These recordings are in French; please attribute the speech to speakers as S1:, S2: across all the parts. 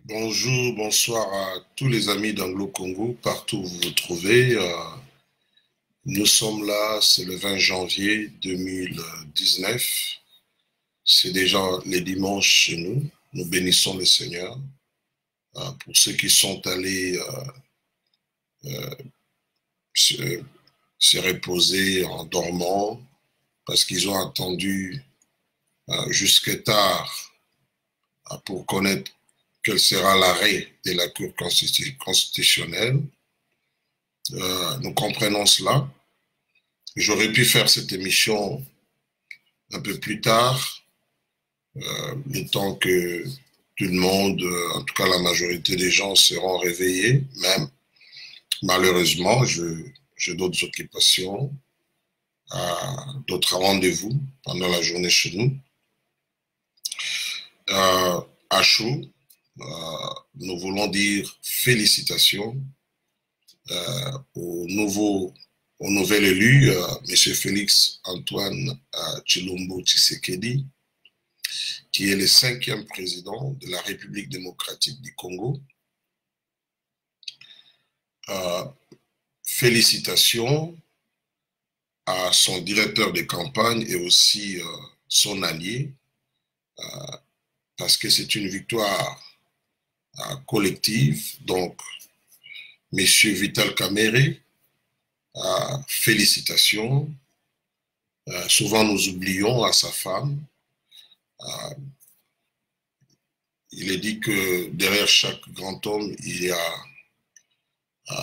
S1: Bonjour, bonsoir à tous les amis d'Anglo-Congo, partout où vous vous trouvez. Nous sommes là, c'est le 20 janvier 2019. C'est déjà les dimanches chez nous. Nous bénissons le Seigneur. Pour ceux qui sont allés se, se reposer en dormant, parce qu'ils ont attendu jusque tard pour connaître quel sera l'arrêt de la Cour constitutionnelle. Nous comprenons cela. J'aurais pu faire cette émission un peu plus tard, le temps que tout le monde, en tout cas la majorité des gens seront réveillés, même malheureusement, j'ai d'autres occupations, d'autres rendez-vous pendant la journée chez nous. À chaud, nous voulons dire félicitations au nouvel élu, M. Félix Antoine Tshilombo Tshisekedi, qui est le 5e président de la République démocratique du Congo. Félicitations à son directeur de campagne et aussi son allié, parce que c'est une victoire collective. Donc, M. Vital Kamerhe, félicitations. Souvent, nous oublions à sa femme. Il est dit que derrière chaque grand homme, il y a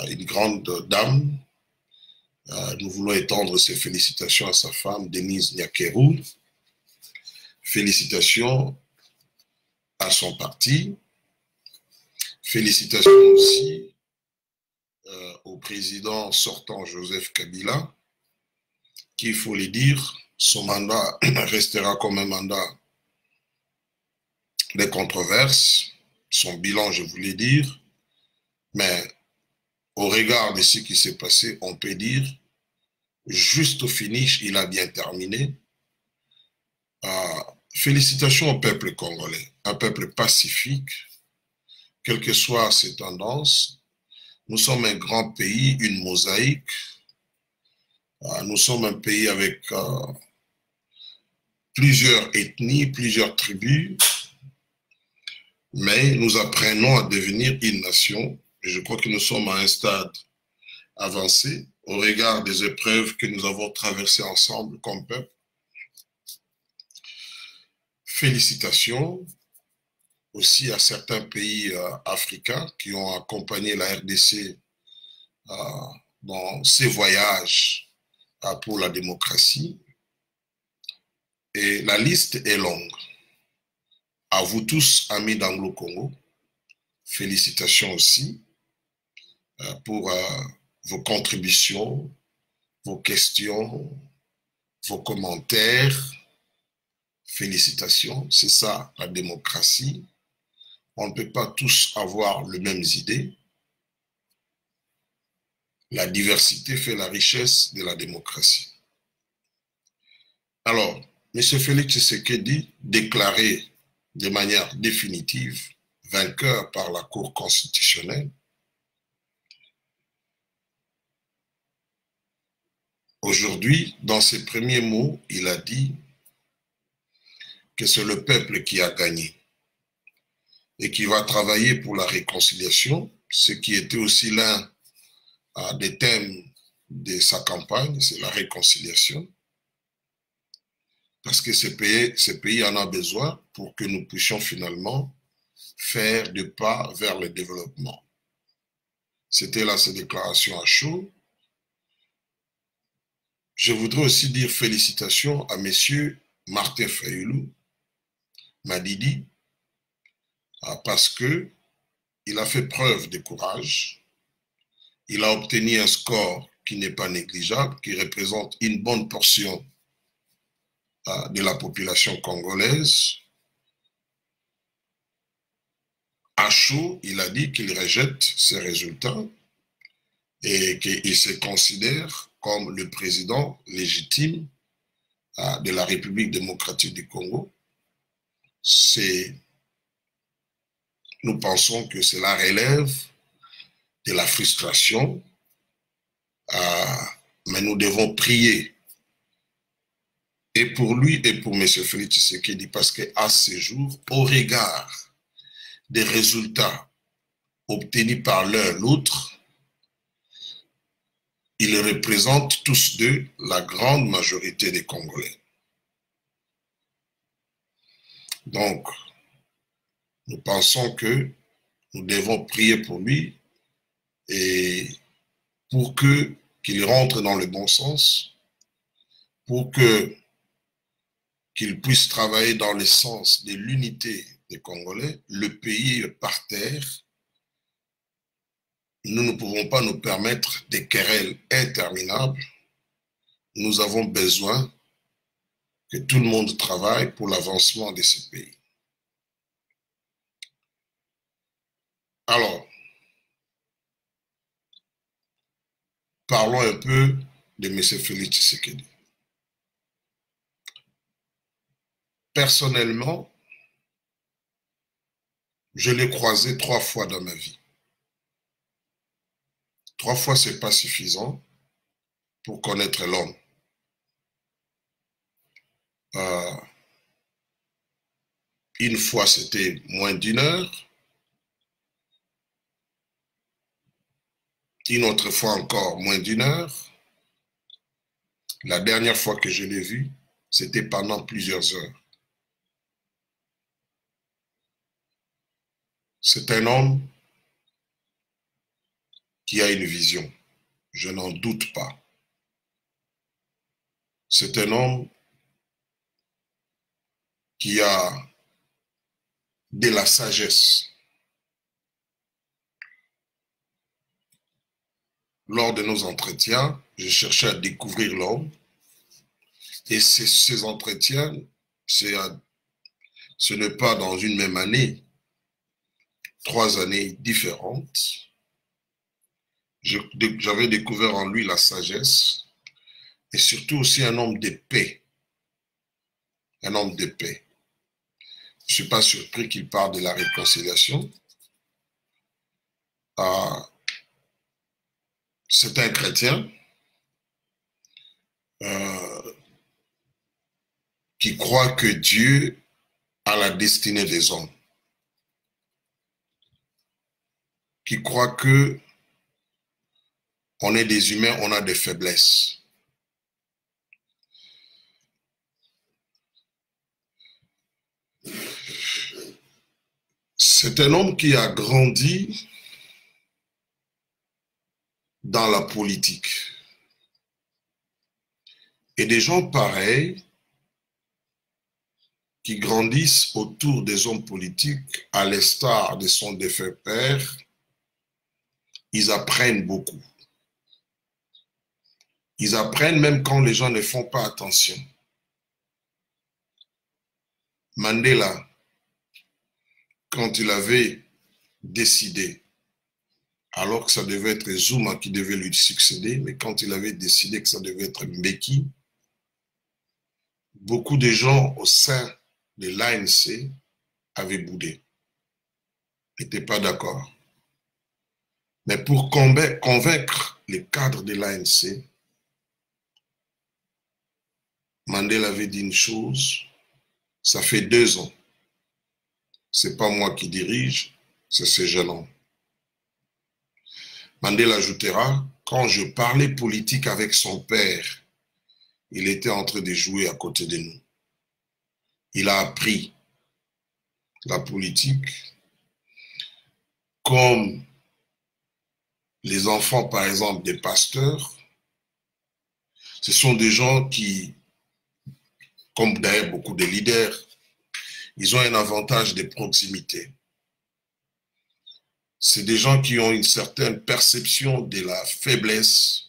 S1: une grande dame. Nous voulons étendre ces félicitations à sa femme, Denise Nyakeru. Félicitations à son parti. Félicitations aussi au président sortant Joseph Kabila, qui, il faut le dire, son mandat restera comme un mandat de controverse. Son bilan, je voulais dire, mais au regard de ce qui s'est passé, on peut dire, juste au finish, il a bien terminé. Félicitations au peuple congolais, un peuple pacifique, quelles que soient ses tendances. Nous sommes un grand pays, une mosaïque. Nous sommes un pays avec plusieurs ethnies, plusieurs tribus, mais nous apprenons à devenir une nation. Et je crois que nous sommes à un stade avancé au regard des épreuves que nous avons traversées ensemble comme peuple. Félicitations aussi à certains pays africains qui ont accompagné la RDC dans ses voyages pour la démocratie. Et la liste est longue. À vous tous, amis d'Anglo-Congo, félicitations aussi pour vos contributions, vos questions, vos commentaires. Félicitations, c'est ça la démocratie. On ne peut pas tous avoir les mêmes idées. La diversité fait la richesse de la démocratie. Alors, M. Félix Tshisekedi, déclaré de manière définitive vainqueur par la Cour constitutionnelle, aujourd'hui, dans ses premiers mots, il a dit que c'est le peuple qui a gagné et qui va travailler pour la réconciliation, ce qui était aussi l'un des thèmes de sa campagne, c'est la réconciliation. Parce que ce pays en a besoin pour que nous puissions finalement faire des pas vers le développement. C'était là sa déclaration à chaud. Je voudrais aussi dire félicitations à M. Martin Fayulu, Madidi, parce qu'il a fait preuve de courage. Il a obtenu un score qui n'est pas négligeable, qui représente une bonne portion de la population congolaise. À chaud, il a dit qu'il rejette ces résultats et qu'il se considère comme le président légitime de la République démocratique du Congo. C'est nous pensons que cela relève de la frustration, mais nous devons prier. Et pour lui et pour M. Félix Tshisekedi, parce qu'à ce jour, au regard des résultats obtenus par l'un l'autre, ils représentent tous deux la grande majorité des Congolais. Donc, nous pensons que nous devons prier pour lui et pour qu'il rentre dans le bon sens, pour qu'il puisse travailler dans le sens de l'unité des Congolais. Le pays est par terre. Nous ne pouvons pas nous permettre des querelles interminables. Nous avons besoin que tout le monde travaille pour l'avancement de ce pays. Alors, parlons un peu de M. Félix Tshisekedi. Personnellement, je l'ai croisé 3 fois dans ma vie. 3 fois, ce n'est pas suffisant pour connaître l'homme. Une fois, c'était moins d'1 heure. Une autre fois encore, moins d'1 heure. La dernière fois que je l'ai vu, c'était pendant plusieurs heures. C'est un homme qui a une vision. Je n'en doute pas. C'est un homme qui a de la sagesse. Lors de nos entretiens, je cherchais à découvrir l'homme. Et ces entretiens, ce n'est pas dans une même année, 3 années différentes. J'avais découvert en lui la sagesse et surtout aussi un homme de paix. Un homme de paix. Je ne suis pas surpris qu'il parle de la réconciliation. C'est un chrétien qui croit que Dieu a la destinée des hommes. Qui croit que on est des humains, on a des faiblesses. C'est un homme qui a grandi dans la politique. Et des gens pareils qui grandissent autour des hommes politiques, à l'instar de son défunt père, ils apprennent beaucoup. Ils apprennent même quand les gens ne font pas attention. Mandela, quand il avait décidé, alors que ça devait être Zuma qui devait lui succéder, mais quand il avait décidé que ça devait être Mbeki, beaucoup de gens au sein de l'ANC avaient boudé, n'étaient pas d'accord. Mais pour convaincre les cadres de l'ANC, Mandela avait dit une chose, ça fait 2 ans. Ce n'est pas moi qui dirige, c'est ce jeune homme. Mandela ajoutera, quand je parlais politique avec son père, il était en train de jouer à côté de nous. Il a appris la politique comme les enfants, par exemple, des pasteurs. Ce sont des gens qui, comme d'ailleurs beaucoup de leaders, ils ont un avantage de proximité. C'est des gens qui ont une certaine perception de la faiblesse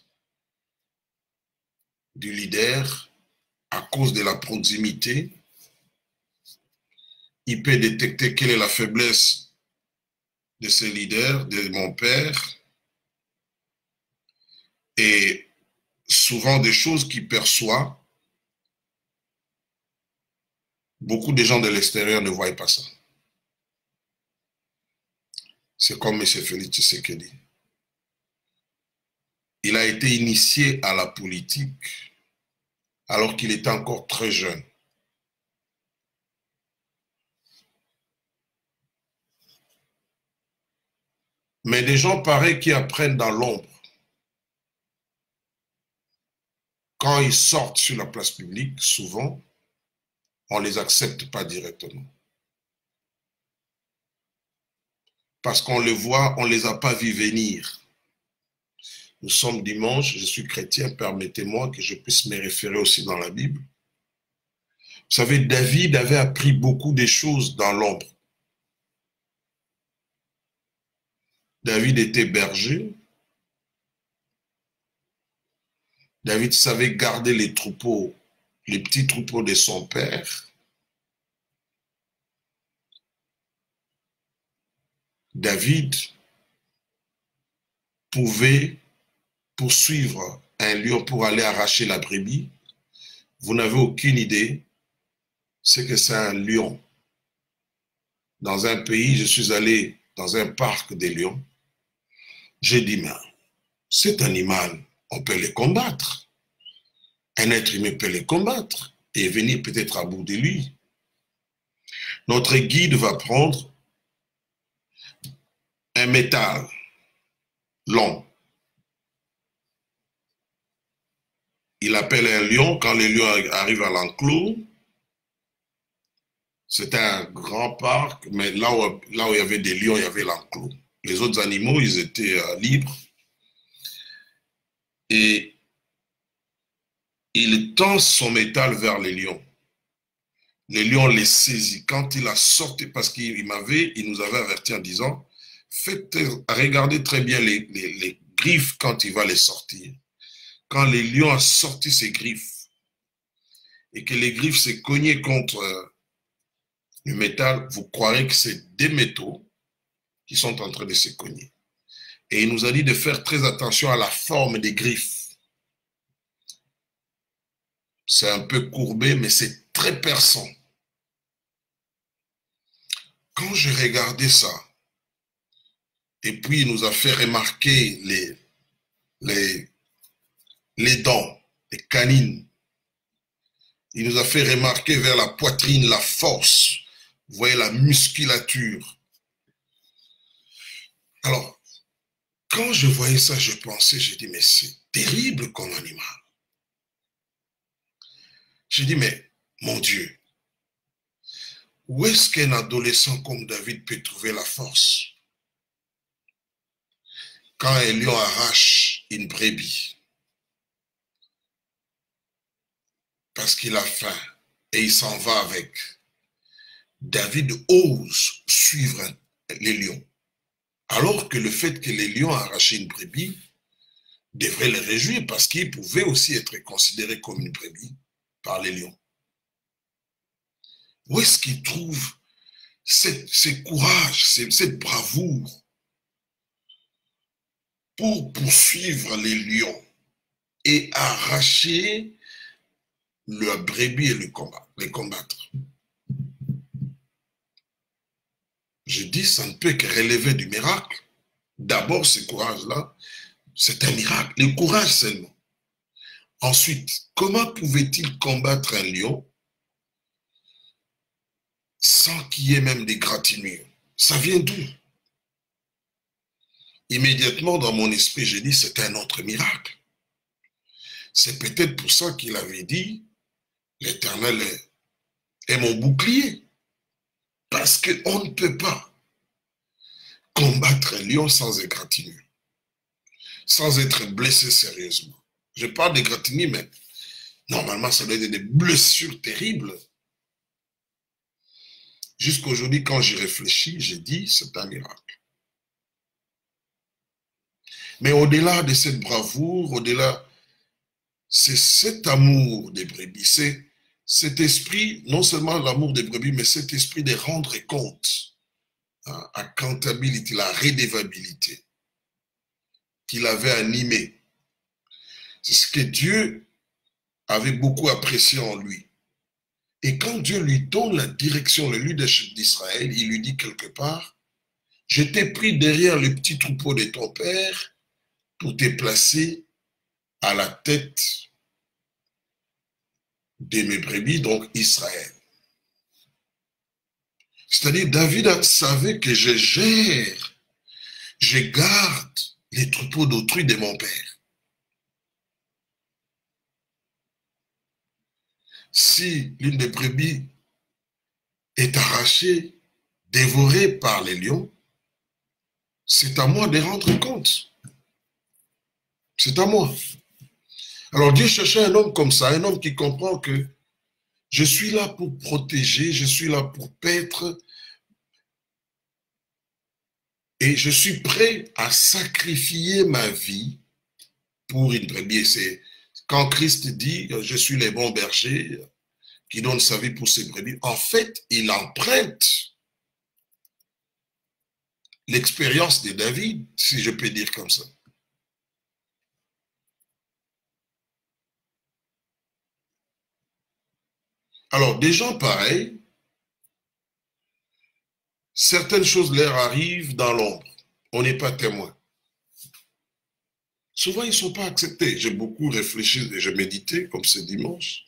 S1: du leader à cause de la proximité. Il peut détecter quelle est la faiblesse de ce leader, de mon père, et souvent des choses qu'il perçoit, beaucoup de gens de l'extérieur ne voient pas ça. C'est comme M. Félix Tshisekedi. Il a été initié à la politique alors qu'il était encore très jeune. Mais des gens pareils qui apprennent dans l'ombre, quand ils sortent sur la place publique, souvent, on ne les accepte pas directement. Parce qu'on les voit, on ne les a pas vus venir. Nous sommes dimanche, je suis chrétien, permettez-moi que je puisse me référer aussi dans la Bible. Vous savez, David avait appris beaucoup de choses dans l'ombre. David était berger. David savait garder les troupeaux, les petits troupeaux de son père. David pouvait poursuivre un lion pour aller arracher la brebis. Vous n'avez aucune idée ce que c'est un lion. Dans un pays, je suis allé dans un parc des lions. J'ai dit, mais cet animal, on peut le combattre. Un être humain peut le combattre et venir peut-être à bout de lui. Notre guide va prendre un métal long. Il appelle un lion. Quand le lion arrive à l'enclos, c'était un grand parc, mais là où il y avait des lions, il y avait l'enclos. Les autres animaux, ils étaient libres. Et il tend son métal vers les lions. Le lion les saisit. Quand il a sorti, parce qu'il nous avait averti en disant, regardez très bien les griffes quand il va les sortir. Quand le lion a sorti ses griffes et que les griffes s'est cognées contre le métal, vous croirez que c'est des métaux qui sont en train de se cogner. Et il nous a dit de faire très attention à la forme des griffes. C'est un peu courbé, mais c'est très perçant. Quand j'ai regardé ça, et puis il nous a fait remarquer les dents, les canines, il nous a fait remarquer vers la poitrine la force, vous voyez la musculature. Alors, quand je voyais ça, je pensais, j'ai dit, mais c'est terrible comme animal. J'ai dit, mais mon Dieu, où est-ce qu'un adolescent comme David peut trouver la force? Quand un lion arrache une brebis, parce qu'il a faim et il s'en va avec, David ose suivre les lions. Alors que le fait que les lions arraché une brebis devrait le réjouir parce qu'il pouvait aussi être considéré comme une brebis par les lions. Où est-ce qu'il trouve ce courage, cette bravoure pour poursuivre les lions et arracher le brebis et les combattre? Je dis, ça ne peut que relever du miracle. D'abord, ce courage-là, c'est un miracle, le courage seulement. Ensuite, comment pouvait-il combattre un lion sans qu'il y ait même des gratinures? Ça vient d'où? Immédiatement, dans mon esprit, j'ai dit, c'est un autre miracle. C'est peut-être pour ça qu'il avait dit, l'Éternel est mon bouclier. Parce qu'on ne peut pas combattre un lion sans égratignure, sans être blessé sérieusement. Je parle d'égratignure, mais normalement, ça doit être des blessures terribles. Jusqu'aujourd'hui, quand j'y réfléchis, j'ai dit, c'est un miracle. Mais au-delà de cette bravoure, au-delà, c'est cet amour des brebis, c'est cet esprit, non seulement l'amour des brebis, mais cet esprit de rendre compte, accountability, la redevabilité qu'il avait animé. C'est ce que Dieu avait beaucoup apprécié en lui. Et quand Dieu lui donne la direction, le leadership d'Israël, il lui dit quelque part, Je t'ai pris derrière le petit troupeau de ton père pour te placer à la tête de mes brebis, donc Israël. C'est-à-dire, David savait que je garde les troupeaux d'autrui de mon père. Si l'une des brebis est arrachée, dévorée par les lions, c'est à moi de rendre compte. C'est à moi. Alors Dieu cherchait un homme comme ça, un homme qui comprend que je suis là pour protéger, je suis là pour paître, et je suis prêt à sacrifier ma vie pour une brebis. C'est quand Christ dit « Je suis le bon berger qui donne sa vie pour ses brebis », en fait, il emprunte l'expérience de David, si je peux dire comme ça. Alors, des gens pareils, certaines choses leur arrivent dans l'ombre. On n'est pas témoin. Souvent, ils ne sont pas acceptés. J'ai beaucoup réfléchi et j'ai médité, comme ce dimanche.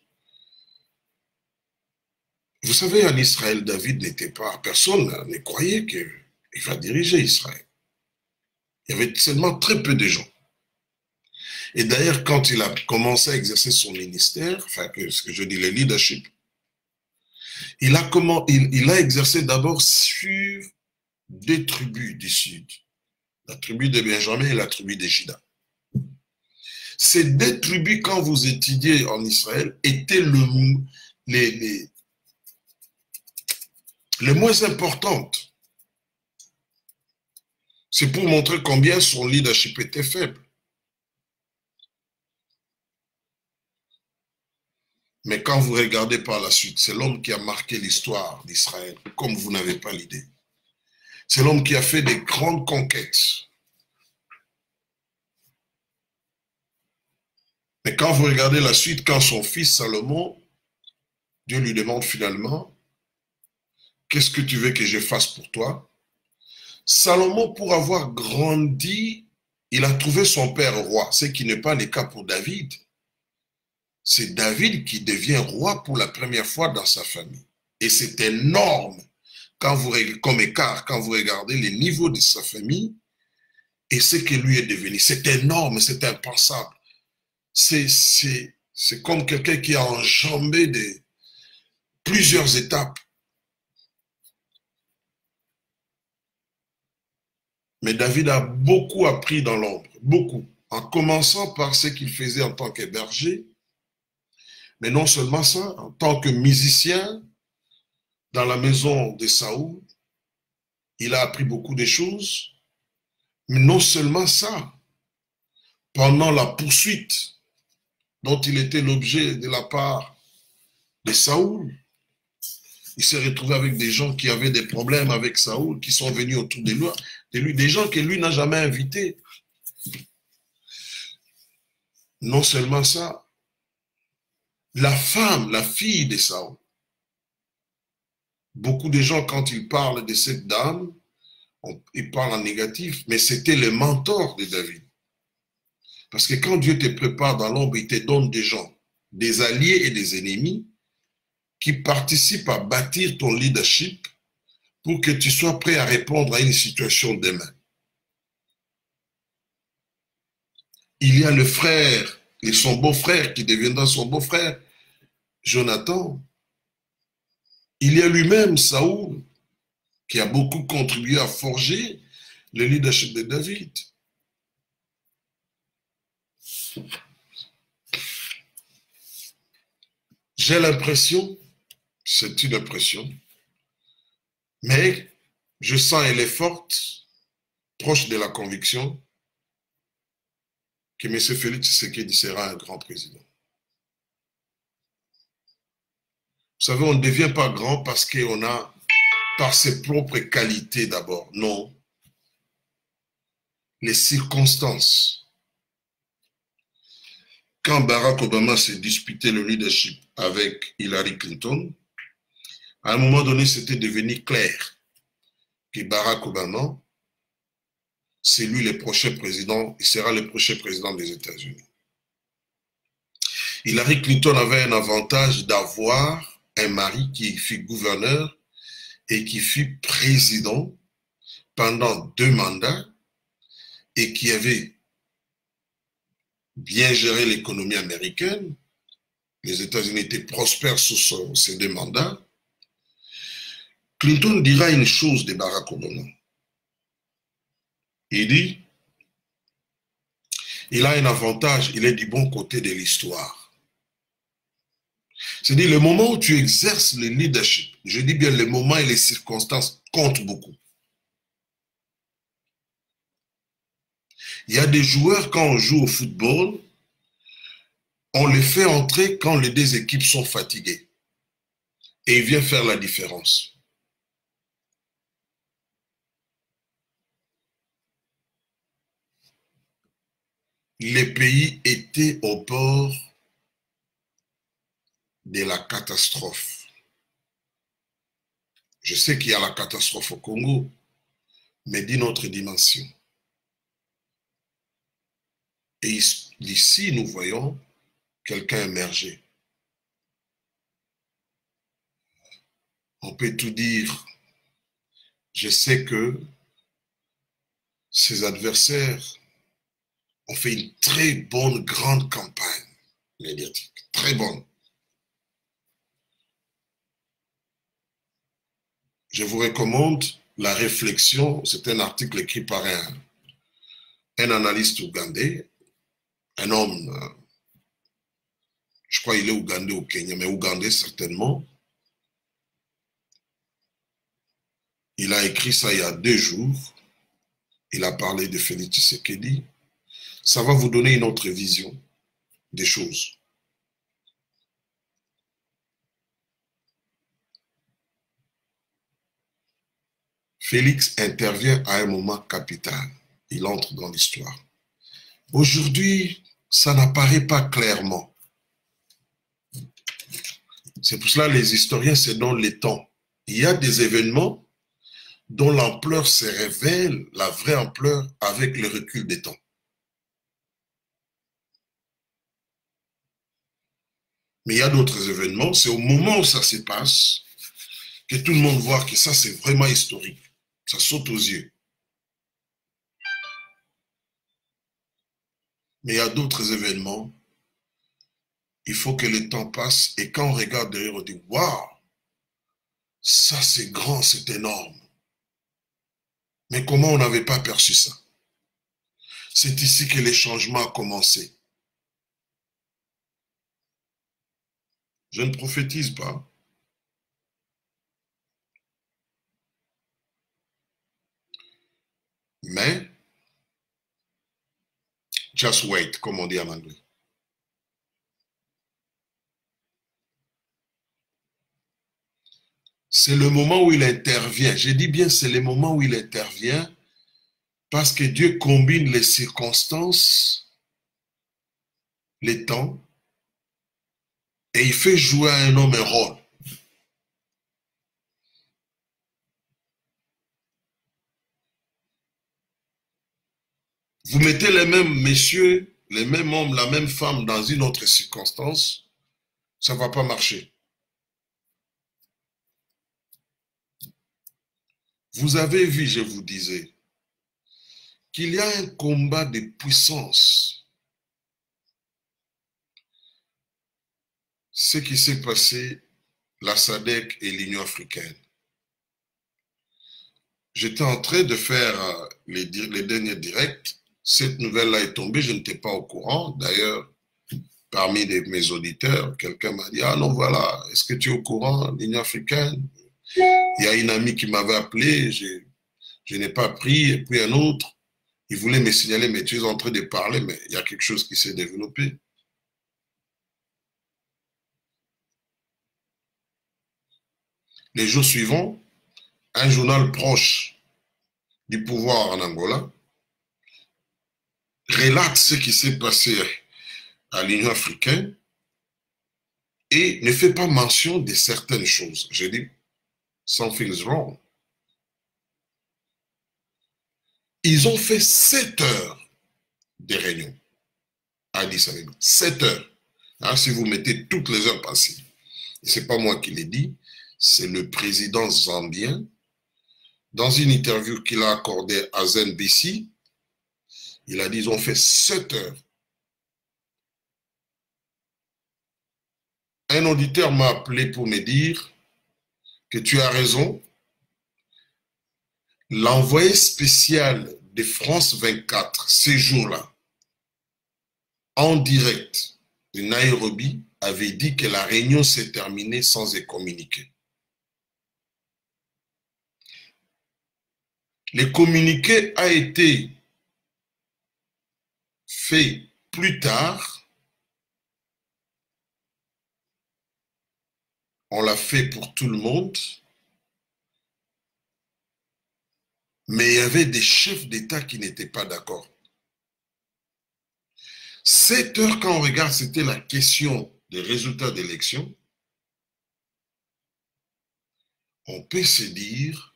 S1: Vous savez, en Israël, David n'était pas, personne ne croyait qu'il va diriger Israël. Il y avait seulement très peu de gens. Et d'ailleurs, quand il a commencé à exercer son ministère, enfin, ce que je dis, le leadership, il a exercé d'abord sur 2 tribus du sud, la tribu de Benjamin et la tribu de Juda. Ces 2 tribus, quand vous étudiez en Israël, étaient les moins importantes. C'est pour montrer combien son leadership était faible. Mais quand vous regardez par la suite, c'est l'homme qui a marqué l'histoire d'Israël, comme vous n'avez pas l'idée. C'est l'homme qui a fait des grandes conquêtes. Mais quand vous regardez la suite, quand son fils Salomon, Dieu lui demande finalement, qu'est-ce que tu veux que je fasse pour toi? Salomon, pour avoir grandi, il a trouvé son père roi, ce qui n'est pas le cas pour David. C'est David qui devient roi pour la première fois dans sa famille. Et c'est énorme comme écart quand vous regardez les niveaux de sa famille et ce que lui est devenu. C'est énorme, c'est impensable. C'est comme quelqu'un qui a enjambé plusieurs étapes. Mais David a beaucoup appris dans l'ombre, beaucoup, en commençant par ce qu'il faisait en tant que berger, mais non seulement ça, en tant que musicien, dans la maison de Saoul, il a appris beaucoup de choses, mais non seulement ça, pendant la poursuite dont il était l'objet de la part de Saoul, il s'est retrouvé avec des gens qui avaient des problèmes avec Saoul, qui sont venus autour de lui, des gens que lui n'a jamais invités. Non seulement ça, la femme, la fille de Saoul. Beaucoup de gens, quand ils parlent de cette dame, ils parlent en négatif, mais c'était le mentor de David. Parce que quand Dieu te prépare dans l'ombre, il te donne des gens, des alliés et des ennemis, qui participent à bâtir ton leadership pour que tu sois prêt à répondre à une situation demain. Il y a le frère et son beau-frère qui deviendra son beau-frère, Jonathan. Il y a lui-même, Saoul, qui a beaucoup contribué à forger le leadership de David. J'ai l'impression, c'est une impression, mais je sens elle est forte, proche de la conviction, que M. Félix Tshisekedi sera un grand président. Vous savez, on ne devient pas grand parce qu'on a, par ses propres qualités d'abord. Non. Les circonstances. Quand Barack Obama s'est disputé le leadership avec Hillary Clinton, à un moment donné, c'était devenu clair que Barack Obama c'est lui le prochain président, il sera le prochain président des États-Unis. Hillary Clinton avait un avantage d'avoir un mari qui fut gouverneur et qui fut président pendant 2 mandats et qui avait bien géré l'économie américaine. Les États-Unis étaient prospères sous ces 2 mandats. Clinton dira une chose de Barack Obama. Il dit, il a un avantage, il est du bon côté de l'histoire. C'est-à-dire, le moment où tu exerces le leadership, je dis bien le moment et les circonstances comptent beaucoup. Il y a des joueurs, quand on joue au football, on les fait entrer quand les 2 équipes sont fatiguées. Et il vient faire la différence. Les pays étaient au bord de la catastrophe. Je sais qu'il y a la catastrophe au Congo, mais d'une autre dimension. Et ici, nous voyons quelqu'un émerger. On peut tout dire. Je sais que ses adversaires ont fait une très bonne, grande campagne médiatique. Très bonne. Je vous recommande la réflexion. C'est un article écrit par un analyste ougandais, un homme, je crois qu'il est ougandais au Kenya, mais ougandais certainement. Il a écrit ça il y a 2 jours. Il a parlé de Félix Tshisekedi. Ça va vous donner une autre vision des choses. Félix intervient à un moment capital. Il entre dans l'histoire. Aujourd'hui, ça n'apparaît pas clairement. C'est pour cela que les historiens se donnent le temps. Il y a des événements dont l'ampleur se révèle, la vraie ampleur, avec le recul des temps. Mais il y a d'autres événements, c'est au moment où ça se passe que tout le monde voit que ça, c'est vraiment historique. Ça saute aux yeux. Mais il y a d'autres événements, il faut que le temps passe et quand on regarde derrière, on dit « Waouh, ça c'est grand, c'est énorme. » Mais comment on n'avait pas perçu ça? C'est ici que les changements ont commencé. Je ne prophétise pas. Mais, just wait, comme on dit en anglais. C'est le moment où il intervient. Je dis bien, c'est le moment où il intervient parce que Dieu combine les circonstances, les temps, et il fait jouer à un homme un rôle. Vous mettez les mêmes messieurs, les mêmes hommes, la même femme dans une autre circonstance, ça ne va pas marcher. Vous avez vu, je vous disais, qu'il y a un combat de puissance. Ce qui s'est passé, la SADC et l'Union africaine. J'étais en train de faire les derniers directs. Cette nouvelle-là est tombée, je n'étais pas au courant. D'ailleurs, parmi mes auditeurs, quelqu'un m'a dit « Ah non, voilà, est-ce que tu es au courant, l'Union africaine ?» Il y a une amie qui m'avait appelé, je n'ai pas pris, et puis un autre, il voulait me signaler, mais tu es en train de parler, mais il y a quelque chose qui s'est développé. Les jours suivants, un journal proche du pouvoir en Angola relate ce qui s'est passé à l'Union africaine et ne fait pas mention de certaines choses. Je dis, something is wrong. Ils ont fait 7 heures de réunion à Addis Abeba. 7 heures. Alors, si vous mettez toutes les heures passées, ce n'est pas moi qui l'ai dit, c'est le président zambien, dans une interview qu'il a accordée à ZNBC, il a dit, ils ont fait 7 heures. Un auditeur m'a appelé pour me dire que tu as raison. L'envoyé spécial de France 24, ces jours-là, en direct de Nairobi, avait dit que la réunion s'est terminée sans être communiqué. Le communiqué a été fait plus tard. On l'a fait pour tout le monde. Mais il y avait des chefs d'État qui n'étaient pas d'accord. 7 heures, quand on regarde, c'était la question des résultats d'élection. On peut se dire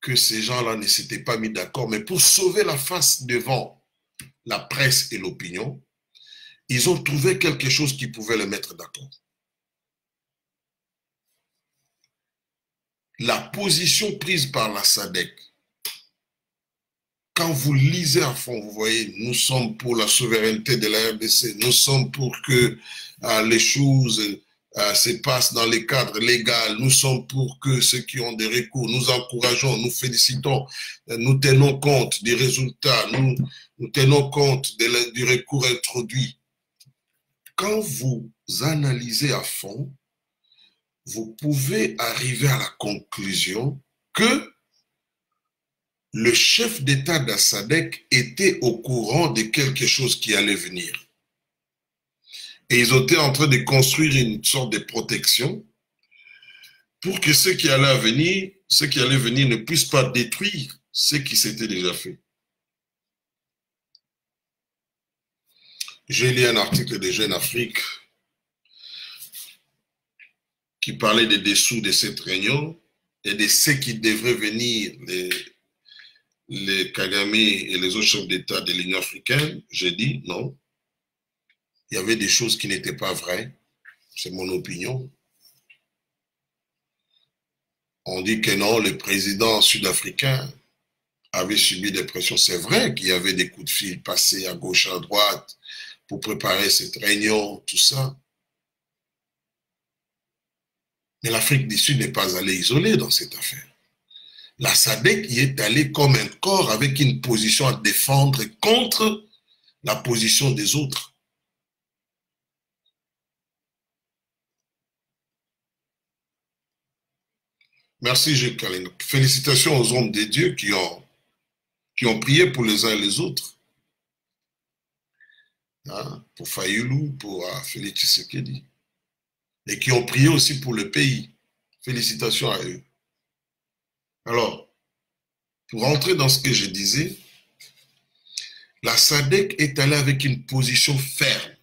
S1: que ces gens-là ne s'étaient pas mis d'accord, mais pour sauver la face devant la presse et l'opinion, ils ont trouvé quelque chose qui pouvait les mettre d'accord. La position prise par la SADC, quand vous lisez à fond, vous voyez, nous sommes pour la souveraineté de la RDC, nous sommes pour que les choses se passent dans les cadres légaux, nous sommes pour que ceux qui ont des recours, nous encourageons, nous félicitons, nous tenons compte des résultats, nous tenons compte du recours introduit. Quand vous analysez à fond, vous pouvez arriver à la conclusion que le chef d'État de la SADC était au courant de quelque chose qui allait venir. Et ils étaient en train de construire une sorte de protection pour que ceux qui allaient venir ne puissent pas détruire ce qui s'était déjà fait. J'ai lu un article de Jeune Afrique qui parlait des dessous de cette réunion et de ceux qui devraient venir, les Kagame et les autres chefs d'État de l'Union africaine. J'ai dit non. Il y avait des choses qui n'étaient pas vraies. C'est mon opinion. On dit que non, le président sud-africain avait subi des pressions. C'est vrai qu'il y avait des coups de fil passés à gauche, à droite pour préparer cette réunion, tout ça. Mais l'Afrique du Sud n'est pas allée isolée dans cette affaire. La SADC y est allée comme un corps avec une position à défendre contre la position des autres. Merci, Gilles Kalin. Félicitations aux hommes de Dieu qui ont prié pour les uns et les autres. Hein, pour Fayulu, pour Félix Tshisekedi. Et qui ont prié aussi pour le pays. Félicitations à eux. Alors, pour entrer dans ce que je disais, la SADC est allée avec une position ferme.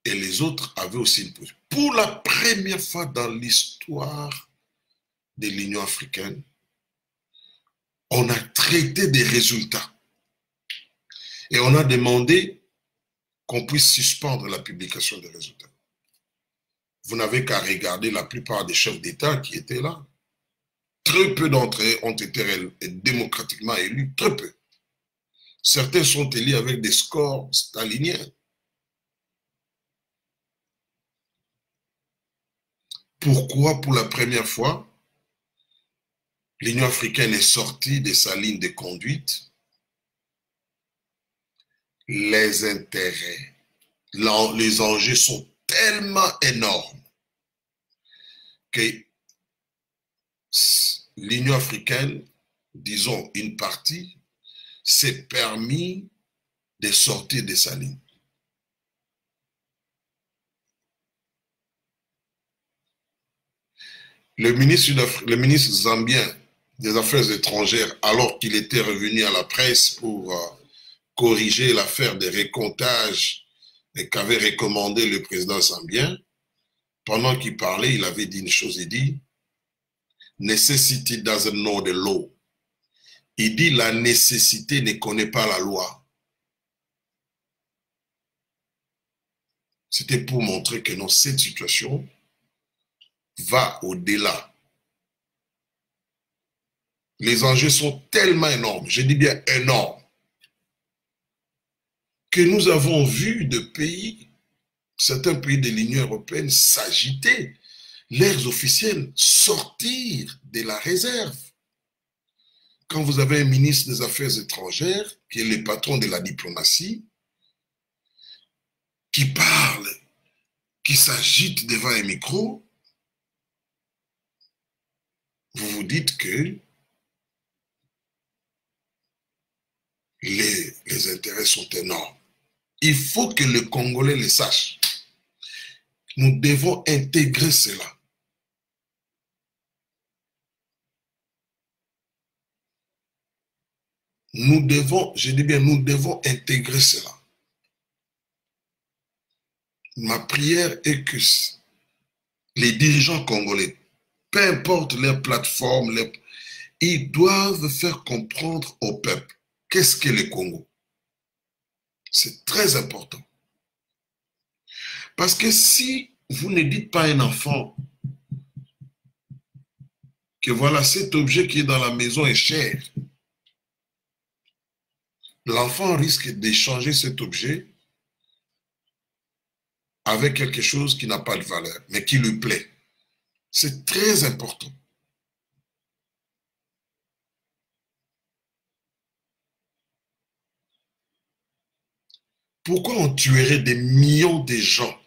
S1: Et les autres avaient aussi une position. Pour la première fois dans l'histoire de l'Union africaine, on a traité des résultats. Et on a demandé qu'on puisse suspendre la publication des résultats. Vous n'avez qu'à regarder la plupart des chefs d'État qui étaient là. Très peu d'entre eux ont été démocratiquement élus, très peu. Certains sont élus avec des scores staliniens. Pourquoi, pour la première fois, l'Union africaine est sortie de sa ligne de conduite? Les intérêts, les enjeux sont tellement énormes que l'Union africaine, disons une partie, s'est permis de sortir de sa ligne. Le ministre zambien des Affaires étrangères, alors qu'il était revenu à la presse pour corriger l'affaire des recomptages qu'avait recommandé le président zambien, pendant qu'il parlait, il avait dit une chose, il dit « Necessity doesn't know the law. Il dit la nécessité ne connaît pas la loi. C'était pour montrer que dans cette situation va au-delà. Les enjeux sont tellement énormes, je dis bien énormes, que nous avons vu de pays, certains pays de l'Union européenne s'agiter, leurs officiels sortir de la réserve. Quand vous avez un ministre des Affaires étrangères, qui est le patron de la diplomatie, qui parle, qui s'agite devant un micro, vous vous dites que les intérêts sont énormes. Il faut que les Congolais le sachent. Nous devons intégrer cela. Nous devons, je dis bien, nous devons intégrer cela. Ma prière est que les dirigeants congolais, peu importe leur plateforme, ils doivent faire comprendre au peuple qu'est-ce qu'est le Congo. C'est très important. Parce que si vous ne dites pas à un enfant que voilà, cet objet qui est dans la maison est cher, l'enfant risque d'échanger cet objet avec quelque chose qui n'a pas de valeur, mais qui lui plaît. C'est très important. Pourquoi on tuerait des millions de gens?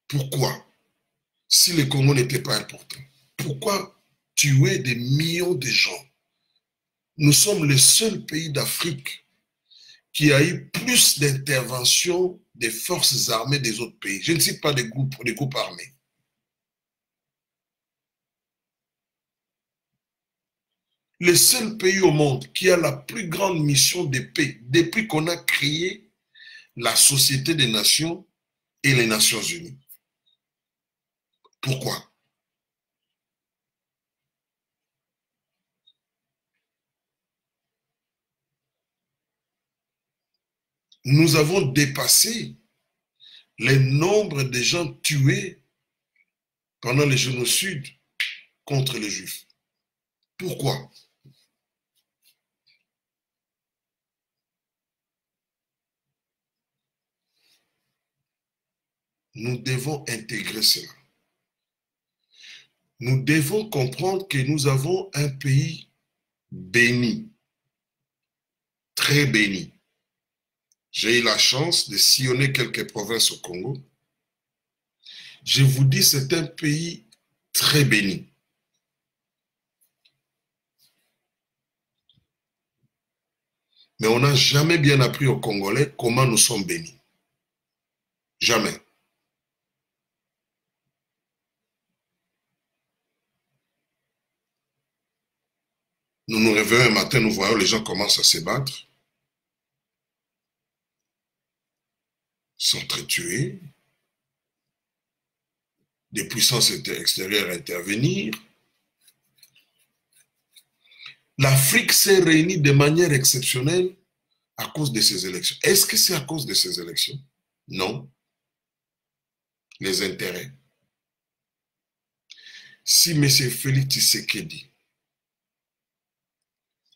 S1: Pourquoi? Si le Congo n'était pas important. Pourquoi tuer des millions de gens? Nous sommes le seul pays d'Afrique qui a eu plus d'interventions des forces armées des autres pays. Je ne cite pas des groupes armés. Le seul pays au monde qui a la plus grande mission de paix depuis qu'on a créé la Société des Nations et les Nations Unies. Pourquoi? Nous avons dépassé le nombre de gens tués pendant les génocides contre les Juifs. Pourquoi? Nous devons intégrer cela. Nous devons comprendre que nous avons un pays béni, très béni. J'ai eu la chance de sillonner quelques provinces au Congo. Je vous dis, c'est un pays très béni. Mais on n'a jamais bien appris aux Congolais comment nous sommes bénis. Jamais. Nous nous réveillons un matin, nous voyons les gens commencent à se battre, s'entretuer, des puissances extérieures intervenir. L'Afrique s'est réunie de manière exceptionnelle à cause de ces élections. Est-ce que c'est à cause de ces élections? Non. Les intérêts. Si M. Félix Tshisekedi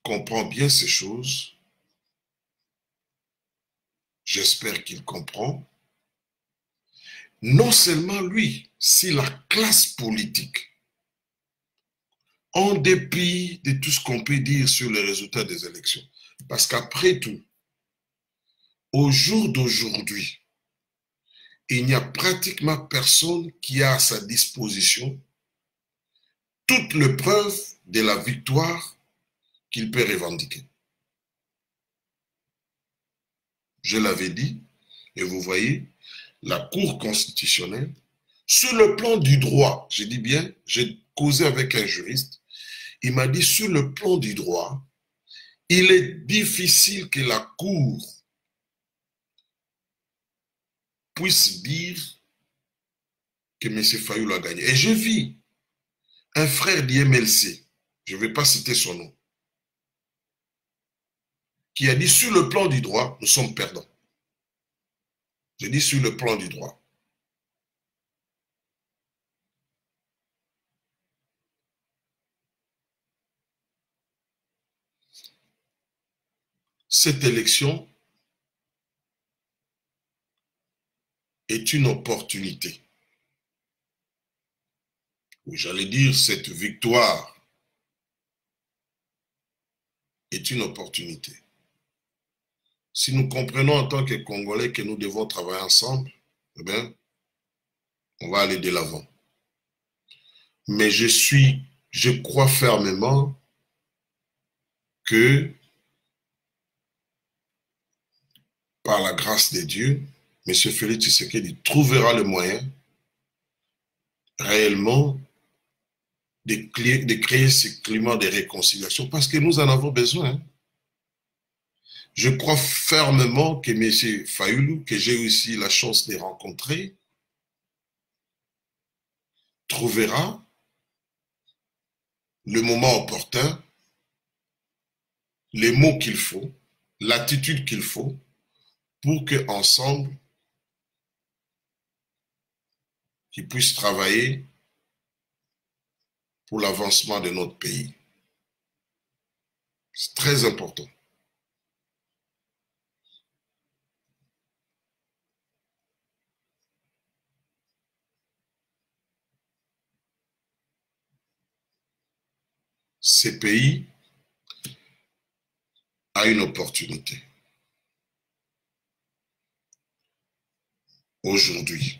S1: comprend bien ces choses, j'espère qu'il comprend, non seulement lui, si la classe politique, en dépit de tout ce qu'on peut dire sur les résultats des élections, parce qu'après tout, au jour d'aujourd'hui, il n'y a pratiquement personne qui a à sa disposition toutes les preuves de la victoire qu'il peut revendiquer. Je l'avais dit, et vous voyez, la Cour constitutionnelle, sur le plan du droit, je dis bien, j'ai causé avec un juriste, il m'a dit sur le plan du droit, il est difficile que la Cour puisse dire que M. Fayoulou a gagné. Et je vis un frère d'IMLC, je ne vais pas citer son nom, qui a dit sur le plan du droit, nous sommes perdants. Je dis sur le plan du droit. Cette élection est une opportunité. Ou j'allais dire, cette victoire est une opportunité. Si nous comprenons en tant que Congolais que nous devons travailler ensemble, eh bien, on va aller de l'avant. Mais je crois fermement que par la grâce de Dieu, M. Félix Tshisekedi trouvera le moyen réellement de créer ce climat de réconciliation parce que nous en avons besoin. Je crois fermement que M. Fayulu, que j'ai aussi la chance de rencontrer, trouvera le moment opportun, les mots qu'il faut, l'attitude qu'il faut pour qu'ensemble, qu'ils puissent travailler pour l'avancement de notre pays. C'est très important. Ce pays a une opportunité. Aujourd'hui,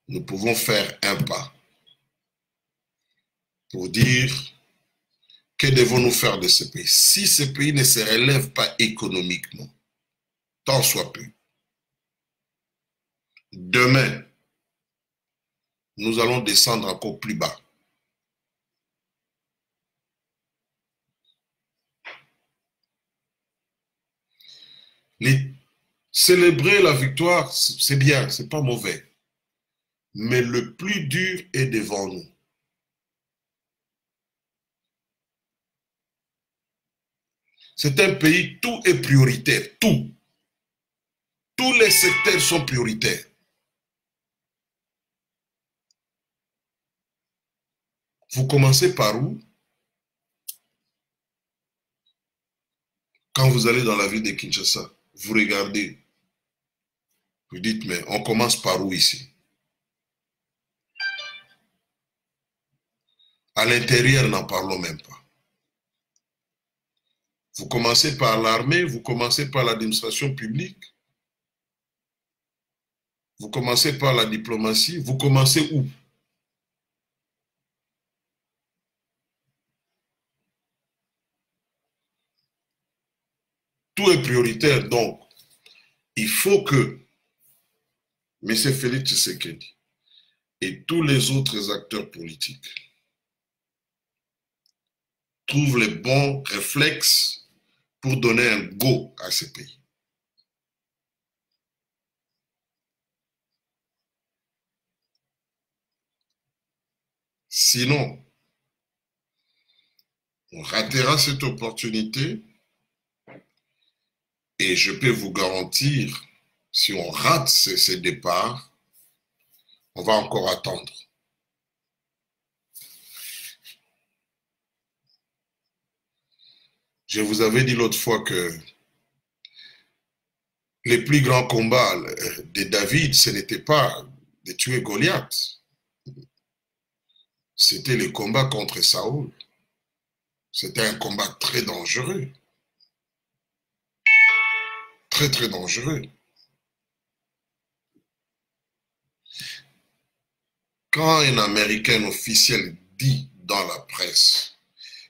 S1: nous pouvons faire un pas pour dire que devons-nous faire de ce pays. Si ce pays ne se relève pas économiquement, tant soit peu, demain, nous allons descendre encore plus bas. Célébrer la victoire, c'est bien, c'est pas mauvais. Mais le plus dur est devant nous. C'est un pays, tout est prioritaire, tout. Tous les secteurs sont prioritaires. Vous commencez par où? Quand vous allez dans la ville de Kinshasa, vous regardez, vous dites, mais on commence par où ici? À l'intérieur, n'en parlons même pas. Vous commencez par l'armée, vous commencez par l'administration publique, vous commencez par la diplomatie, vous commencez où? Tout est prioritaire, donc il faut que M. Félix Tshisekedi et tous les autres acteurs politiques trouvent les bons réflexes pour donner un go à ce pays. Sinon, on ratera cette opportunité et je peux vous garantir, si on rate ces départs, on va encore attendre. Je vous avais dit l'autre fois que les plus grands combats de David, ce n'était pas de tuer Goliath. C'était le combat contre Saoul. C'était un combat très dangereux. Très, très dangereux. Quand un Américain officiel dit dans la presse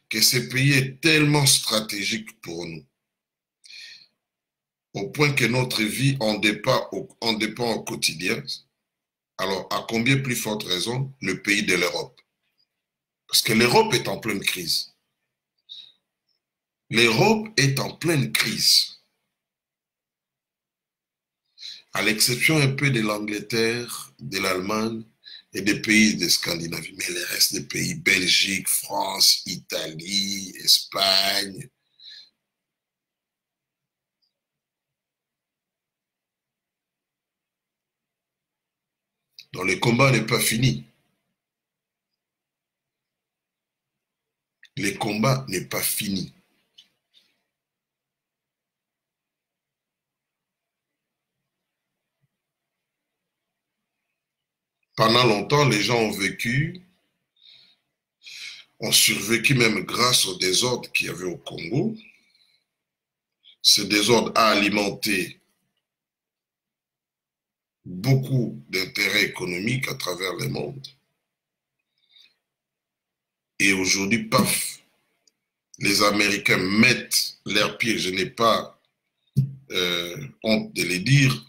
S1: que ce pays est tellement stratégique pour nous, au point que notre vie en dépend au quotidien, alors à combien plus forte raison le pays de l'Europe? Parce que l'Europe est en pleine crise. L'Europe est en pleine crise. à l'exception un peu de l'Angleterre, de l'Allemagne et des pays de Scandinavie. Mais le reste des pays, Belgique, France, Italie, Espagne, dont le combat n'est pas fini. Le combat n'est pas fini. Pendant longtemps, les gens ont survécu même grâce au désordre qu'il y avait au Congo. Ce désordre a alimenté beaucoup d'intérêts économiques à travers le monde. Et aujourd'hui, paf, les Américains mettent leurs pieds, je n'ai pas honte de les dire.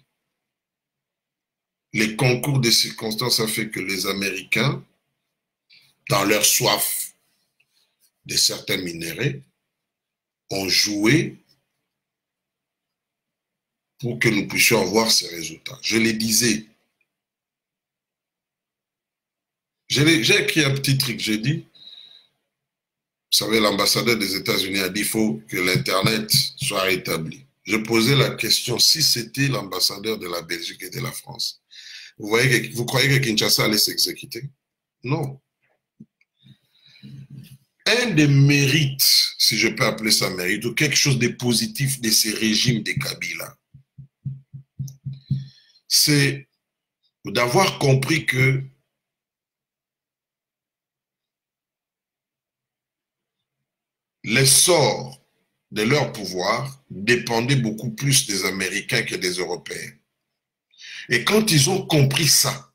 S1: Les concours de circonstances ont fait que les Américains, dans leur soif de certains minéraux, ont joué pour que nous puissions avoir ces résultats. Je les disais. J'ai écrit un petit truc, j'ai dit, vous savez, l'ambassadeur des États-Unis a dit qu'il faut que l'Internet soit rétabli. Je posais la question, si c'était l'ambassadeur de la Belgique et de la France, vous croyez que Kinshasa allait s'exécuter? Non. Un des mérites, si je peux appeler ça mérite, ou quelque chose de positif de ces régimes de Kabila, c'est d'avoir compris que l'essor de leur pouvoir dépendait beaucoup plus des Américains que des Européens. Et quand ils ont compris ça,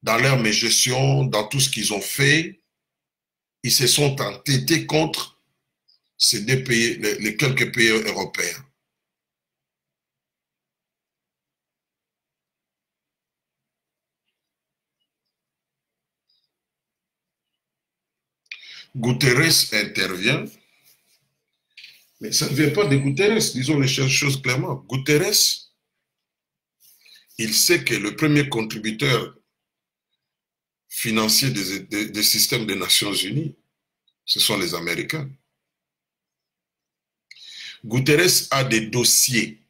S1: dans leur gestion, dans tout ce qu'ils ont fait, ils se sont entêtés contre ces deux pays, les quelques pays européens. Guterres intervient, mais ça ne vient pas de Guterres, disons les choses clairement. Guterres, il sait que le premier contributeur financier des systèmes des Nations Unies, ce sont les Américains. Guterres a des dossiers.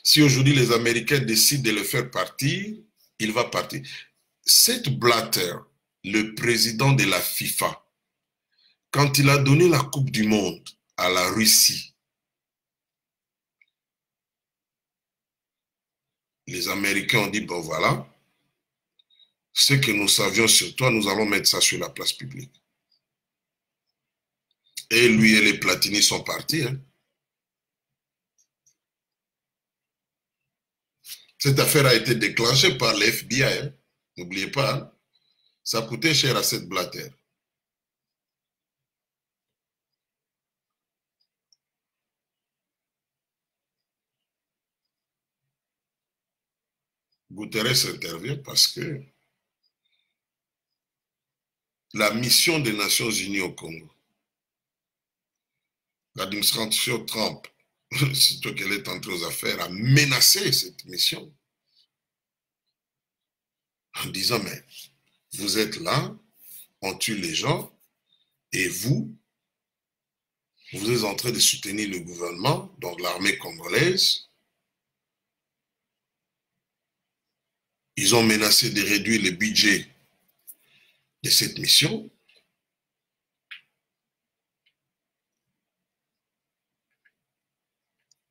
S1: Si aujourd'hui les Américains décident de le faire partir, il va partir. Sepp Blatter, le président de la FIFA, quand il a donné la Coupe du Monde à la Russie, les Américains ont dit, bon voilà, ce que nous savions sur toi, nous allons mettre ça sur la place publique. Et lui et les Platini sont partis. Hein. Cette affaire a été déclenchée par l'FBI. Hein. N'oubliez pas, hein. Ça coûtait cher à Sepp Blatter. Guterres intervient parce que la mission des Nations Unies au Congo, l'administration Trump, sitôt qu'elle est entrée aux affaires, a menacé cette mission en disant, mais vous êtes là, on tue les gens, et vous êtes en train de soutenir le gouvernement, donc l'armée congolaise. Ils ont menacé de réduire le budget de cette mission.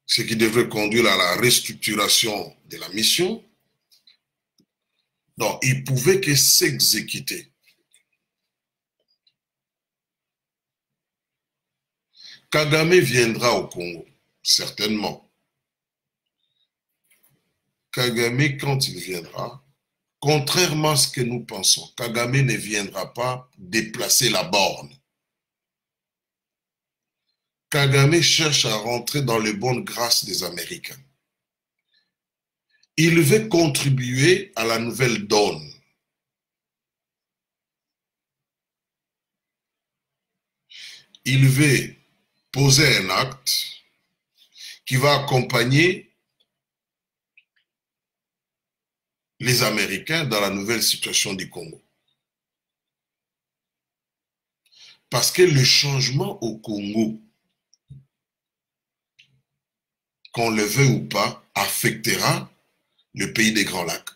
S1: Ce qui devrait conduire à la restructuration de la mission. Donc, il ne pouvait que s'exécuter. Kagame viendra au Congo, certainement. Kagame, quand il viendra, contrairement à ce que nous pensons, Kagame ne viendra pas déplacer la borne. Kagame cherche à rentrer dans les bonnes grâces des Américains. Il veut contribuer à la nouvelle donne. Il veut poser un acte qui va accompagner les Américains dans la nouvelle situation du Congo. Parce que le changement au Congo, qu'on le veuille ou pas, affectera le pays des Grands Lacs.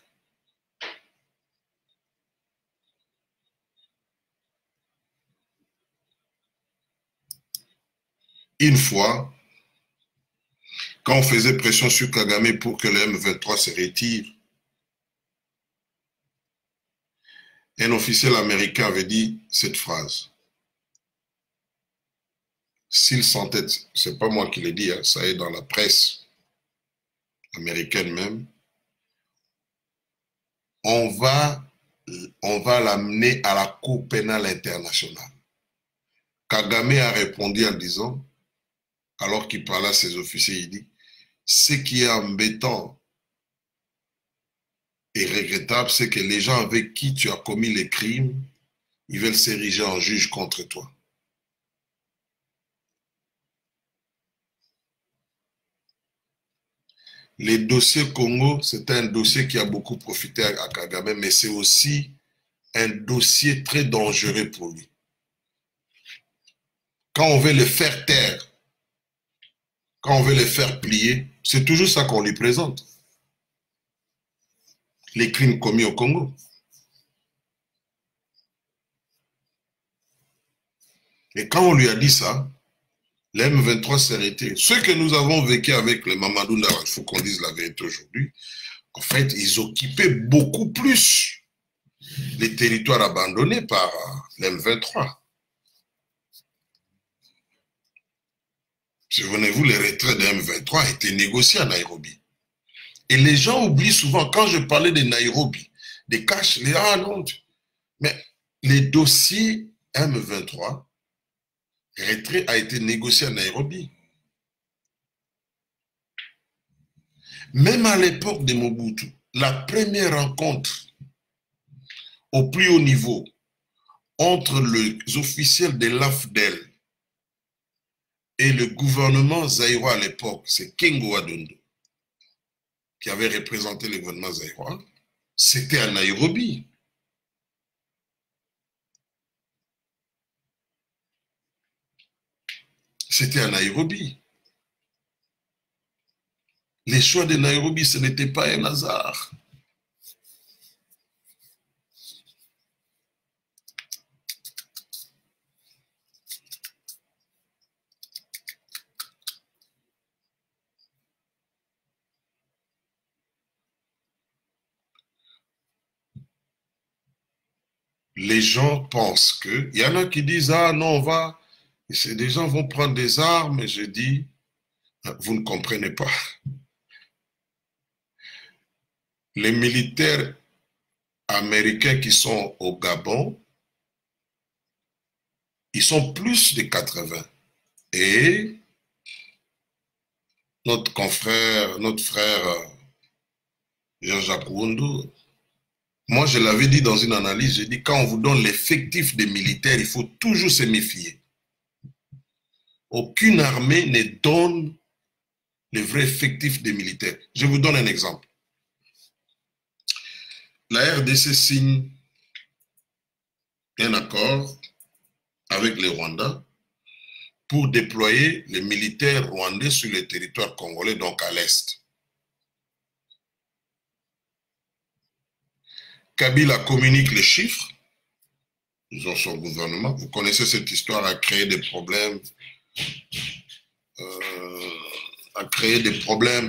S1: Une fois, quand on faisait pression sur Kagame pour que le M23 se retire, un officiel américain avait dit cette phrase. S'il s'entête, c'est pas moi qui l'ai dit, hein, ça est dans la presse américaine même, on va l'amener à la Cour pénale internationale. Kagame a répondu en disant, alors qu'il parlait à ses officiers, il dit, ce qui est embêtant et regrettable, c'est que les gens avec qui tu as commis les crimes, ils veulent s'ériger en juge contre toi. Les dossiers Congo, c'est un dossier qui a beaucoup profité à Kagame, mais c'est aussi un dossier très dangereux pour lui. Quand on veut le faire taire, quand on veut le faire plier, c'est toujours ça qu'on lui présente. Les crimes commis au Congo. Et quand on lui a dit ça, le M23 s'est arrêté. Ce que nous avons vécu avec les Mamadou Ndara, il faut qu'on dise la vérité aujourd'hui, en fait, ils occupaient beaucoup plus les territoires abandonnés par le M23. Souvenez-vous, les retraits de M23 étaient négociés à Nairobi. Et les gens oublient souvent, quand je parlais de Nairobi, des caches, les ah non, mais les dossiers M23, retrait a été négocié à Nairobi. Même à l'époque de Mobutu, la première rencontre au plus haut niveau entre les officiels de l'AFDEL et le gouvernement zaïrois à l'époque, c'est Kengo Adondo, qui avait représenté le gouvernement zaïrois, c'était à Nairobi. C'était à Nairobi. Les choix de Nairobi, ce n'était pas un hasard. Les gens pensent que, il y en a qui disent, ah non, on va, des gens vont prendre des armes, et je dis, vous ne comprenez pas. Les militaires américains qui sont au Gabon, ils sont plus de 80. Et notre confrère, notre frère Jean-Jacques Wundu, moi je l'avais dit dans une analyse, j'ai dit quand on vous donne l'effectif des militaires, il faut toujours se méfier. Aucune armée ne donne le vrai effectif des militaires. Je vous donne un exemple. La RDC signe un accord avec le Rwanda pour déployer les militaires rwandais sur le territoire congolais, donc à l'est. Kabila communique les chiffres, ils ont son gouvernement. Vous connaissez cette histoire, a créé des problèmes,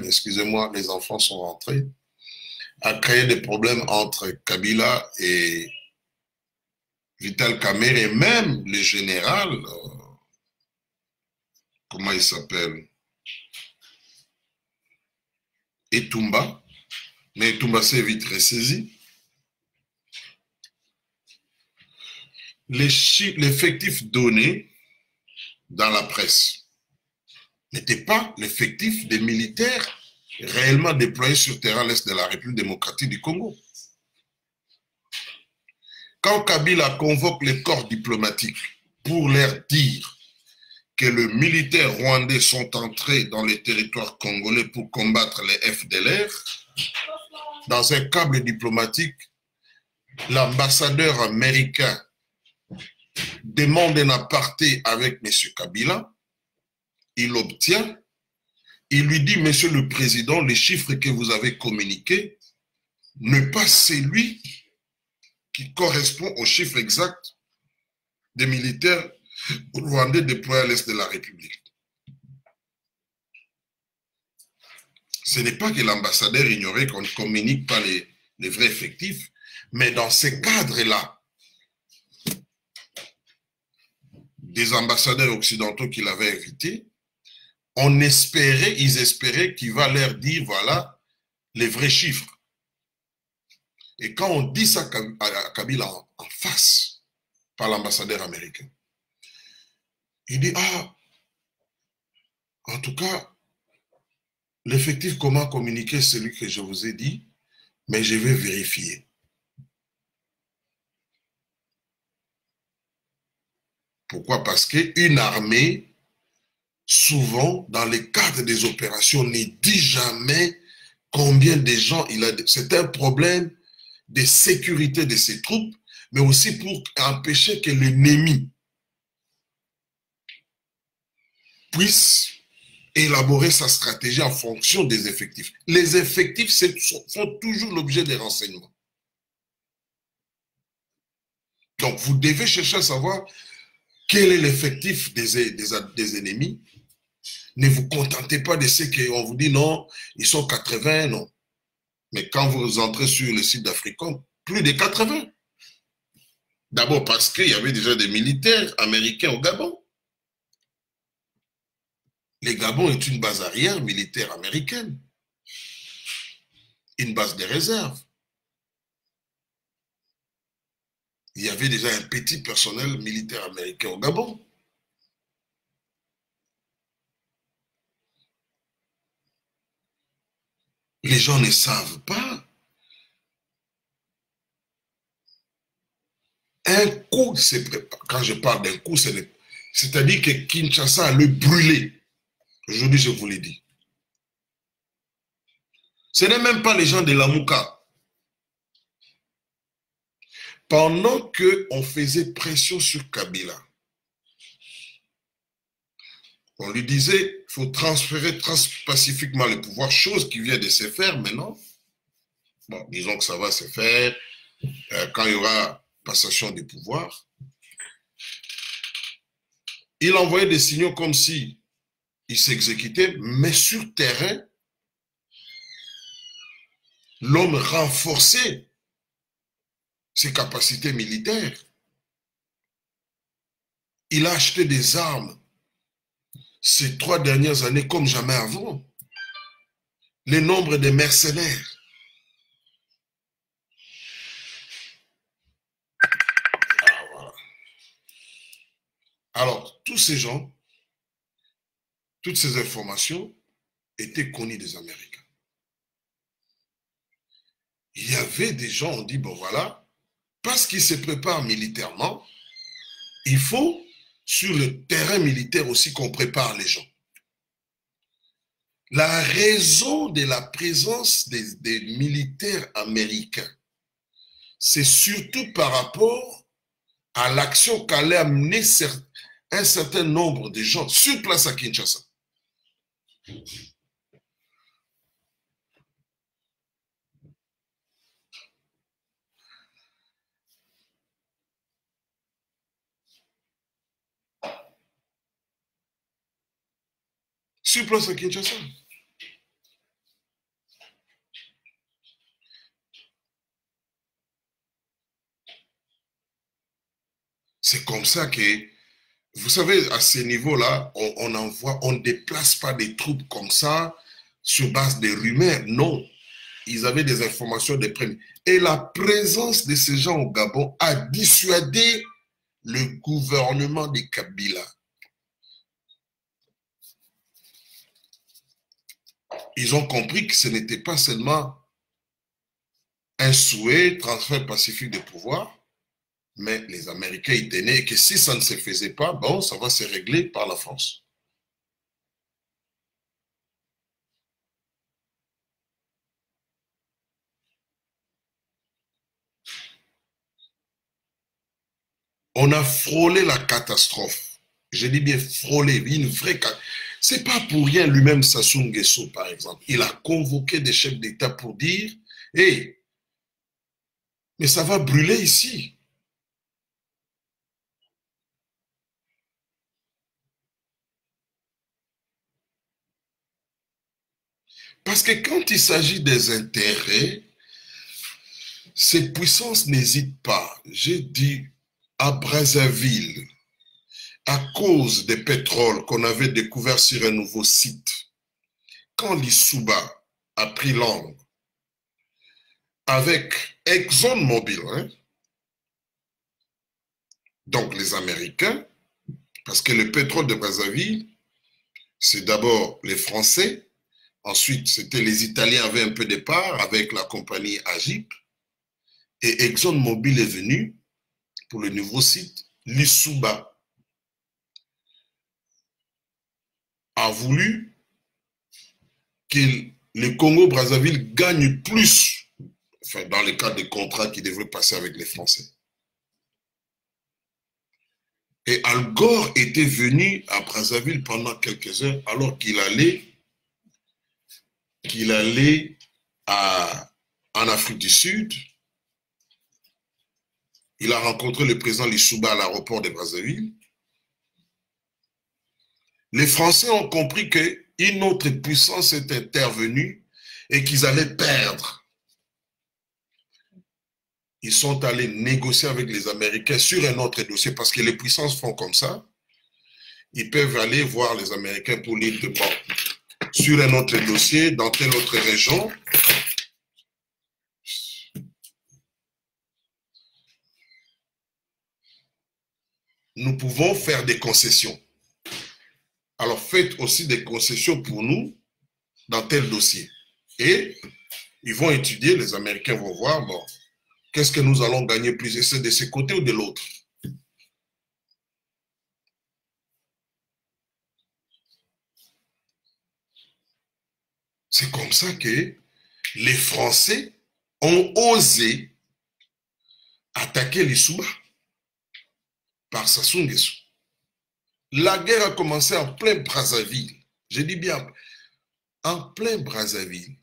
S1: excusez-moi, les enfants sont rentrés, a créé des problèmes entre Kabila et Vital Kamerhe et même le général, comment il s'appelle, Etumba, mais Etumba s'est vite ressaisi. L'effectif donné dans la presse n'était pas l'effectif des militaires réellement déployés sur terrain à l'est de la République démocratique du Congo. Quand Kabila convoque les corps diplomatiques pour leur dire que les militaires rwandais sont entrés dans les territoires congolais pour combattre les FDLR, dans un câble diplomatique, l'ambassadeur américain demande un aparté avec M. Kabila, il l'obtient, il lui dit, Monsieur le Président, les chiffres que vous avez communiqués n'est pas celui qui correspond aux chiffres exacts des militaires rwandais déployés à l'est de la République. Ce n'est pas que l'ambassadeur ignorait qu'on ne communique pas les vrais effectifs, mais dans ces cadres-là, des ambassadeurs occidentaux qu'il avait invités, ils espéraient qu'il va leur dire, voilà, les vrais chiffres. Et quand on dit ça à Kabila en face, par l'ambassadeur américain, il dit, ah, en tout cas, l'effectif comment communiquer celui que je vous ai dit, mais je vais vérifier. Pourquoi? Parce qu'une armée, souvent, dans le cadre des opérations, ne dit jamais combien de gens il a. C'est un problème de sécurité de ses troupes, mais aussi pour empêcher que l'ennemi puisse élaborer sa stratégie en fonction des effectifs. Les effectifs font toujours l'objet des renseignements. Donc, vous devez chercher à savoir quel est l'effectif des ennemis. Ne vous contentez pas de ce qu'on vous dit, non, ils sont 80, non. Mais quand vous entrez sur le site d'Africom, plus de 80. D'abord parce qu'il y avait déjà des militaires américains au Gabon. Le Gabon est une base arrière militaire américaine. Une base de réserve. Il y avait déjà un petit personnel militaire américain au Gabon. Les gens ne savent pas. Un coup, quand je parle d'un coup, c'est-à-dire que Kinshasa a le brûlé. Aujourd'hui, je vous l'ai dit. Ce n'est même pas les gens de Lamouka. Pendant qu'on faisait pression sur Kabila, on lui disait qu'il faut transférer pacifiquement le pouvoir, chose qui vient de se faire maintenant. Bon, disons que ça va se faire quand il y aura passation du pouvoir. Il envoyait des signaux comme si il s'exécutait, mais sur terrain, l'homme renforçait ses capacités militaires. Il a acheté des armes ces 3 dernières années comme jamais avant. Le nombre de mercenaires. Alors, tous ces gens, toutes ces informations étaient connues des Américains. Il y avait des gens, on dit, bon voilà, parce qu'ils se préparent militairement, il faut, sur le terrain militaire aussi, qu'on prépare les gens. La raison de la présence des militaires américains, c'est surtout par rapport à l'action qu'allait amener un certain nombre de gens sur place à Kinshasa. Sur place à Kinshasa. C'est comme ça que, vous savez, à ce niveau-là, on ne déplace pas des troupes comme ça sur base de rumeurs. Non, ils avaient des informations de premiers. Et la présence de ces gens au Gabon a dissuadé le gouvernement de Kabila. Ils ont compris que ce n'était pas seulement un souhait, transfert pacifique de pouvoir, mais les Américains y tenaient et que si ça ne se faisait pas, bon, ça va se régler par la France. On a frôlé la catastrophe. Je dis bien frôlé, une vraie catastrophe. C'est pas pour rien lui-même Sassou Nguesso, par exemple. Il a convoqué des chefs d'État pour dire, hé, mais ça va brûler ici. Parce que quand il s'agit des intérêts, ces puissances n'hésitent pas. J'ai dit à Brazzaville, à cause des pétroles qu'on avait découvert sur un nouveau site, quand l'Issouba a pris langue avec ExxonMobil, hein, donc les Américains, parce que le pétrole de Brazzaville, c'est d'abord les Français, ensuite c'était les Italiens avaient un peu de part avec la compagnie Agip, et ExxonMobil est venu pour le nouveau site, l'Issouba a voulu que le Congo-Brazzaville gagne plus, enfin, dans le cadre des contrats qui devraient passer avec les Français. Et Al Gore était venu à Brazzaville pendant quelques heures alors qu'il allait en Afrique du Sud. Il a rencontré le président Lissouba à l'aéroport de Brazzaville. Les Français ont compris qu'une autre puissance est intervenue et qu'ils allaient perdre. Ils sont allés négocier avec les Américains sur un autre dossier parce que les puissances font comme ça. Ils peuvent aller voir les Américains pour dire que bon, sur un autre dossier, dans telle autre région, nous pouvons faire des concessions. Alors faites aussi des concessions pour nous dans tel dossier. Et ils vont étudier, les Américains vont voir, bon, qu'est-ce que nous allons gagner plus, et c'est de ce côté ou de l'autre. C'est comme ça que les Français ont osé attaquer l'Issouba par Sassou Nguesso. La guerre a commencé en plein Brazzaville. Je dis bien, en plein Brazzaville.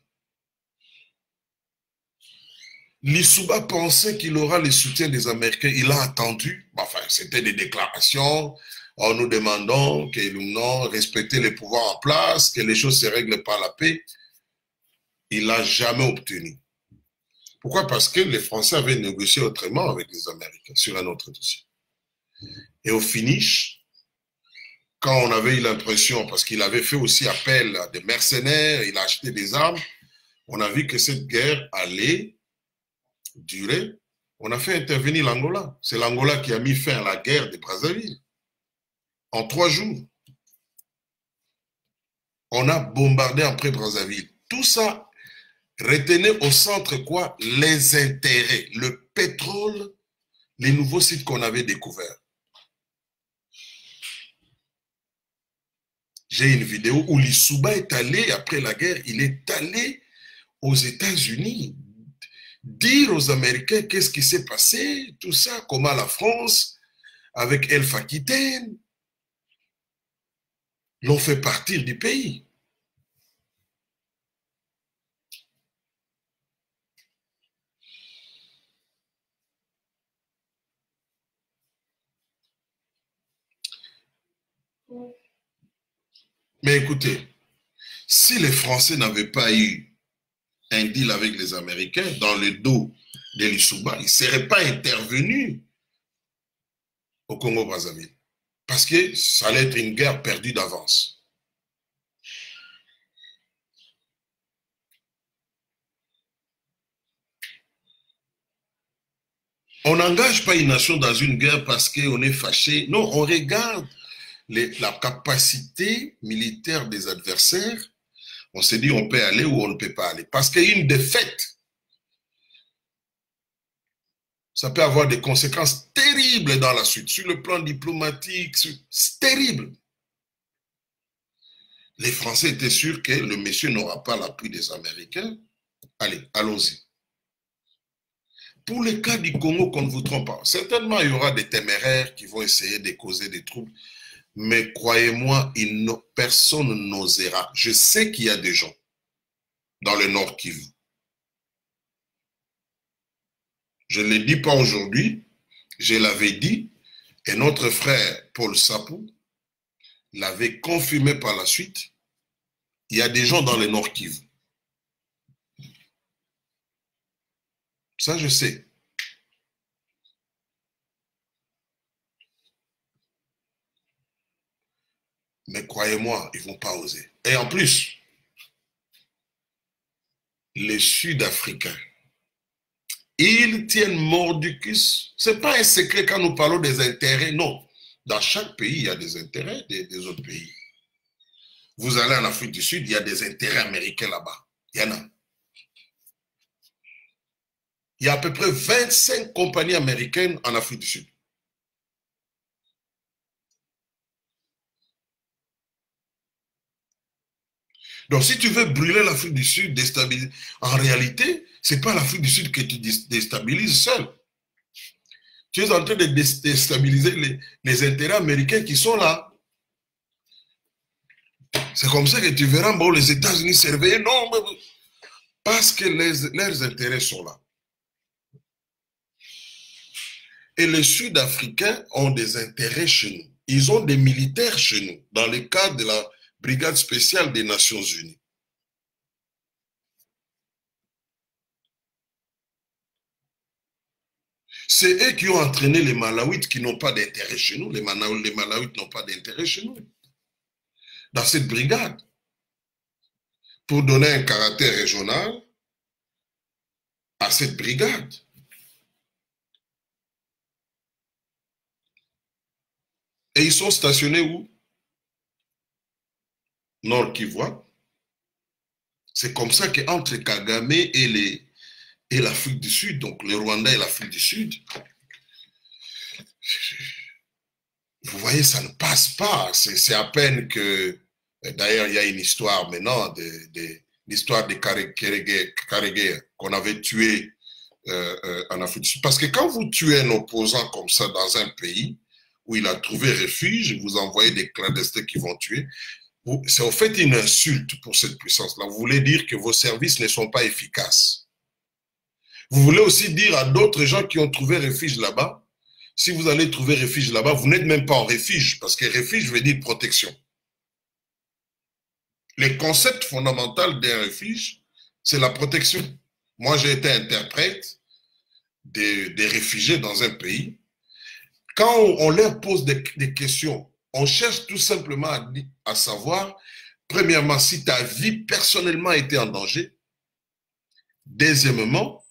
S1: L'Issouba pensait qu'il aura le soutien des Américains. Il a attendu. Enfin, c'était des déclarations en nous demandant que nous respecter les pouvoirs en place, que les choses se règlent par la paix. Il n'a jamais obtenu. Pourquoi? Parce que les Français avaient négocié autrement avec les Américains sur un autre dossier. Et au finish, quand on avait eu l'impression, parce qu'il avait fait aussi appel à des mercenaires, il a acheté des armes, on a vu que cette guerre allait durer. On a fait intervenir l'Angola. C'est l'Angola qui a mis fin à la guerre de Brazzaville. En 3 jours. On a bombardé après Brazzaville. Tout ça, retenez au centre quoi? Les intérêts, le pétrole, les nouveaux sites qu'on avait découverts. J'ai une vidéo où l'Issouba est allé, après la guerre, il est allé aux États-Unis dire aux Américains qu'est-ce qui s'est passé, tout ça, comment la France, avec El Fakiten, l'ont fait partir du pays. Mais écoutez, si les Français n'avaient pas eu un deal avec les Américains dans le dos de l'Issouba, ils ne seraient pas intervenus au Congo-Brazzaville. Parce que ça allait être une guerre perdue d'avance. On n'engage pas une nation dans une guerre parce qu'on est fâché. Non, on regarde la capacité militaire des adversaires. On se dit on peut aller ou on ne peut pas aller. Parce qu'une défaite, ça peut avoir des conséquences terribles dans la suite. Sur le plan diplomatique, c'est terrible. Les Français étaient sûrs que le monsieur n'aura pas l'appui des Américains. Allez, allons-y. Pour le cas du Congo, qu'on ne vous trompe pas, certainement il y aura des téméraires qui vont essayer de causer des troubles, mais croyez-moi, personne n'osera. Je sais qu'il y a des gens dans le Nord Kivu. Je ne le dis pas aujourd'hui, je l'avais dit, et notre frère Paul Sapou l'avait confirmé par la suite. Il y a des gens dans le Nord Kivu. Ça, je sais. Mais croyez-moi, ils ne vont pas oser. Et en plus, les Sud-Africains, ils tiennent mordicus. Ce n'est pas un secret quand nous parlons des intérêts, non. Dans chaque pays, il y a des intérêts des autres pays. Vous allez en Afrique du Sud, il y a des intérêts américains là-bas. Il y en a. Il y a à peu près 25 compagnies américaines en Afrique du Sud. Donc, si tu veux brûler l'Afrique du Sud, déstabiliser, en réalité, ce n'est pas l'Afrique du Sud que tu déstabilises seul. Tu es en train de déstabiliser les intérêts américains qui sont là. C'est comme ça que tu verras, bon, les États-Unis surveillent. Non, mais parce que leurs intérêts sont là. Et les Sud-Africains ont des intérêts chez nous. Ils ont des militaires chez nous, dans le cadre de la Brigade spéciale des Nations Unies. C'est eux qui ont entraîné les Malawites qui n'ont pas d'intérêt chez nous. Les Malawites n'ont pas d'intérêt chez nous. Dans cette brigade. Pour donner un caractère régional à cette brigade. Et ils sont stationnés où? Nord Kivu. C'est comme ça qu'entre Kagame et l'Afrique du Sud, donc le Rwanda et l'Afrique du Sud, vous voyez, ça ne passe pas. C'est à peine que, d'ailleurs, il y a une histoire maintenant, l'histoire de Karegeya, qu'on avait tué en Afrique du Sud. Parce que quand vous tuez un opposant comme ça dans un pays où il a trouvé refuge, vous envoyez des clandestins qui vont tuer, c'est en fait une insulte pour cette puissance-là. Vous voulez dire que vos services ne sont pas efficaces. Vous voulez aussi dire à d'autres gens qui ont trouvé refuge là-bas, si vous allez trouver refuge là-bas, vous n'êtes même pas en refuge, parce que refuge veut dire protection. Le concept fondamental d'un refuge, c'est la protection. Moi, j'ai été interprète des réfugiés dans un pays. Quand on leur pose des questions, on cherche tout simplement à savoir, premièrement, si ta vie personnellement a été en danger. Deuxièmement,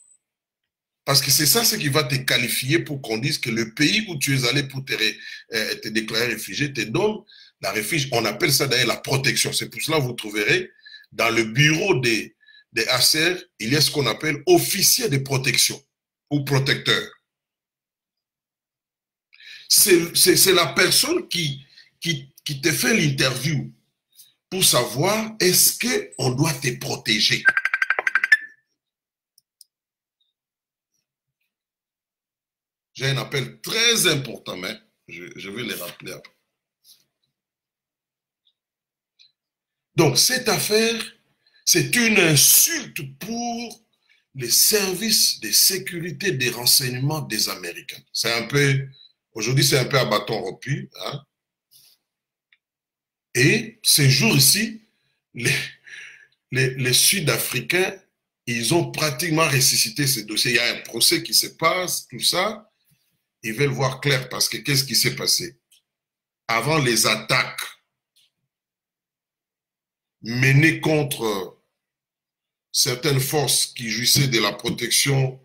S1: parce que c'est ça ce qui va te qualifier pour qu'on dise que le pays où tu es allé pour te déclarer réfugié te donne la refuge. On appelle ça d'ailleurs la protection. C'est pour cela que vous trouverez dans le bureau des HCR, il y a ce qu'on appelle officier de protection ou protecteur. C'est la personne qui te fait l'interview pour savoir est-ce qu'on doit te protéger. J'ai un appel très important, mais je vais le rappeler après. Donc, cette affaire, c'est une insulte pour les services de sécurité des renseignements des Américains. C'est un peu, aujourd'hui, c'est un peu à bâton rompu. Hein? Et ces jours-ci, les Sud-Africains, ils ont pratiquement ressuscité ce dossier. Il y a un procès qui se passe, tout ça. Ils veulent voir clair parce que qu'est-ce qui s'est passé? Avant les attaques menées contre certaines forces qui jouissaient de la protection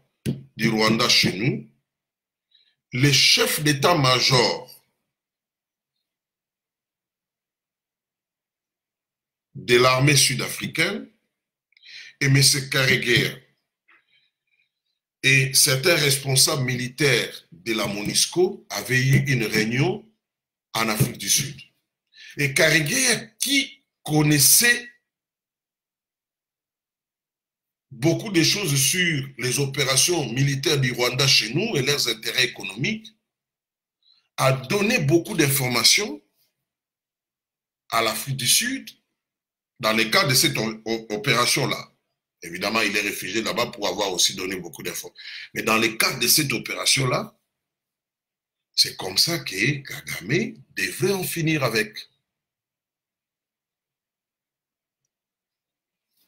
S1: du Rwanda chez nous, les chefs d'état-major de l'armée sud-africaine et M. Karegeya et certains responsables militaires de la MONUSCO avaient eu une réunion en Afrique du Sud. Et Karegeya, qui connaissait beaucoup de choses sur les opérations militaires du Rwanda chez nous et leurs intérêts économiques, a donné beaucoup d'informations à l'Afrique du Sud dans le cadre de cette opération-là. Évidemment, il est réfugié là-bas pour avoir aussi donné beaucoup d'informations. Mais dans le cadre de cette opération-là, c'est comme ça que Kagame devrait en finir avec.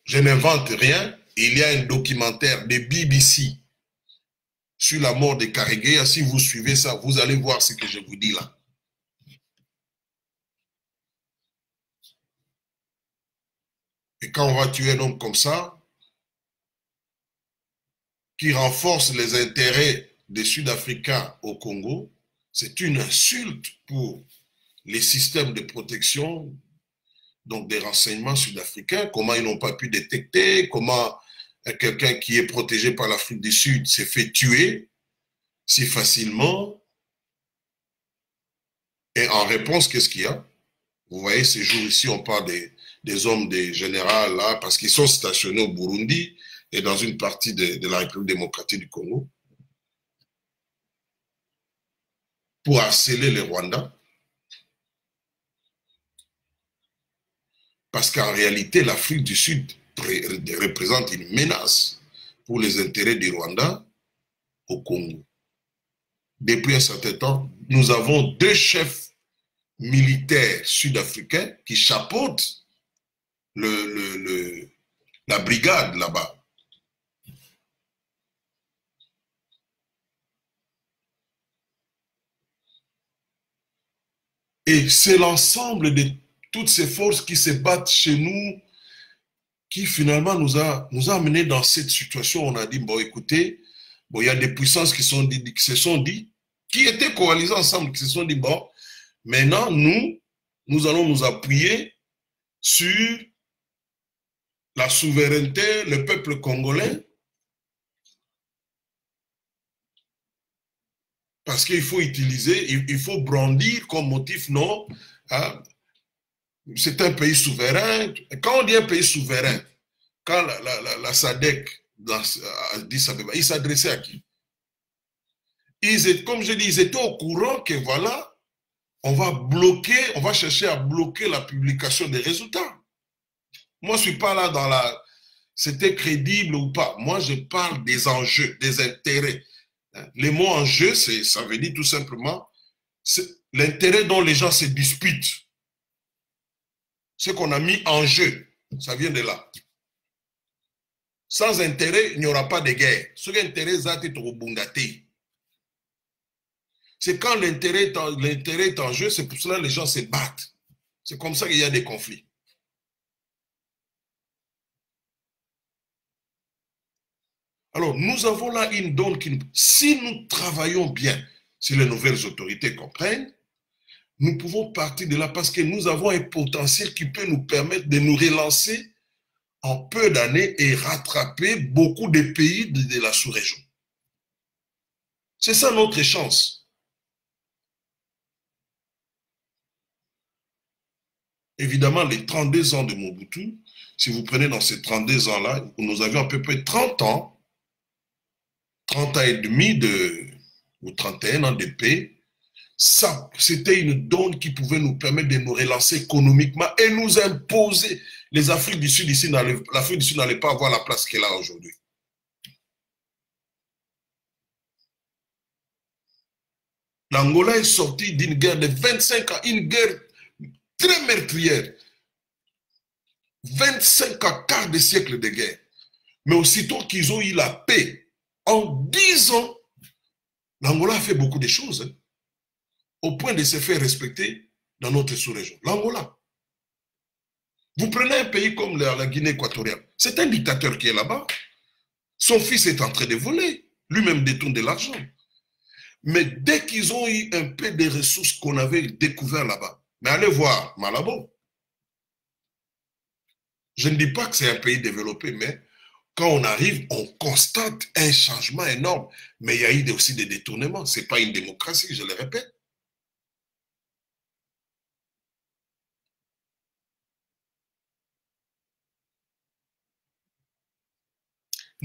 S1: Je n'invente rien. Il y a un documentaire de BBC sur la mort de Karegeya. Si vous suivez ça, vous allez voir ce que je vous dis là. Et quand on va tuer un homme comme ça, qui renforce les intérêts des Sud-Africains au Congo, c'est une insulte pour les systèmes de protection, donc des renseignements sud-africains, comment ils n'ont pas pu détecter, comment quelqu'un qui est protégé par l'Afrique du Sud s'est fait tuer si facilement. Et en réponse, qu'est-ce qu'il y a? Vous voyez, ces jours ici, on parle des hommes, des généraux, là, parce qu'ils sont stationnés au Burundi et dans une partie de la République démocratique du Congo, pour harceler les Rwandais. Parce qu'en réalité, l'Afrique du Sud représente une menace pour les intérêts du Rwanda au Congo. Depuis un certain temps, nous avons deux chefs militaires sud-africains qui chapeautent la brigade là-bas. Et c'est l'ensemble de toutes ces forces qui se battent chez nous qui finalement nous a amenés dans cette situation. On a dit, bon, écoutez, bon, il y a des puissances qui se sont dit, qui étaient coalisées ensemble, qui se sont dit, bon, maintenant, nous allons nous appuyer sur la souveraineté, le peuple congolais, parce qu'il faut utiliser, il faut brandir comme motif, non, hein, c'est un pays souverain. Quand on dit un pays souverain, quand la SADC dit ça, il s'adressait à qui? Comme je dis, ils étaient au courant que voilà, on va chercher à bloquer la publication des résultats. Moi, je ne suis pas là dans c'était crédible ou pas. Moi, je parle des enjeux, des intérêts. Les mots enjeu, ça veut dire tout simplement l'intérêt dont les gens se disputent. Ce qu'on a mis en jeu, ça vient de là. Sans intérêt, il n'y aura pas de guerre. Ce intérêt, c'est quand l'intérêt est en jeu, c'est pour cela que les gens se battent. C'est comme ça qu'il y a des conflits. Alors, nous avons là une donne qui, si nous travaillons bien, si les nouvelles autorités comprennent, nous pouvons partir de là parce que nous avons un potentiel qui peut nous permettre de nous relancer en peu d'années et rattraper beaucoup de pays de la sous-région. C'est ça notre chance. Évidemment, les 32 ans de Mobutu, si vous prenez dans ces 32 ans-là, nous avions à peu près 30 ans et demi ou 31 ans de paix, ça, c'était une donne qui pouvait nous permettre de nous relancer économiquement et nous imposer. Les Afriques du Sud ici, l'Afrique du Sud n'allait pas avoir la place qu'elle a aujourd'hui. L'Angola est sorti d'une guerre de 25 ans, une guerre très meurtrière. 25 ans, quart de siècle de guerre. Mais aussitôt qu'ils ont eu la paix, en 10 ans, l'Angola a fait beaucoup de choses, hein, au point de se faire respecter dans notre sous-région. L'Angola. Vous prenez un pays comme la Guinée équatoriale, c'est un dictateur qui est là-bas. Son fils est en train de voler, lui-même détourne de l'argent. Mais dès qu'ils ont eu un peu de ressources qu'on avait découvertes là-bas, mais allez voir Malabo. Je ne dis pas que c'est un pays développé, mais quand on arrive, on constate un changement énorme. Mais il y a eu aussi des détournements. Ce n'est pas une démocratie, je le répète.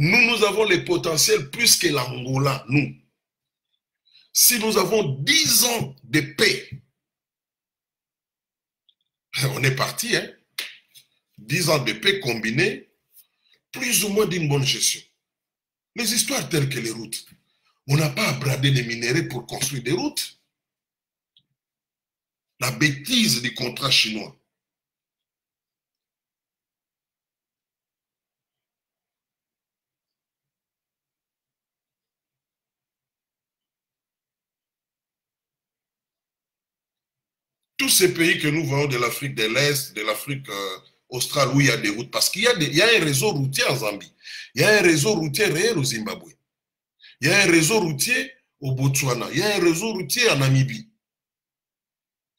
S1: Nous avons les potentiels plus que l'Angola, nous. Si nous avons 10 ans de paix, on est parti, hein? 10 ans de paix combinés, plus ou moins d'une bonne gestion. Les histoires telles que les routes, on n'a pas à brader les minéraux pour construire des routes. La bêtise du contrat chinois. Tous ces pays que nous voyons de l'Afrique de l'Est, de l'Afrique australe, où il y a des routes, parce qu'il y a un réseau routier en Zambie, il y a un réseau routier réel au Zimbabwe, il y a un réseau routier au Botswana, il y a un réseau routier en Namibie.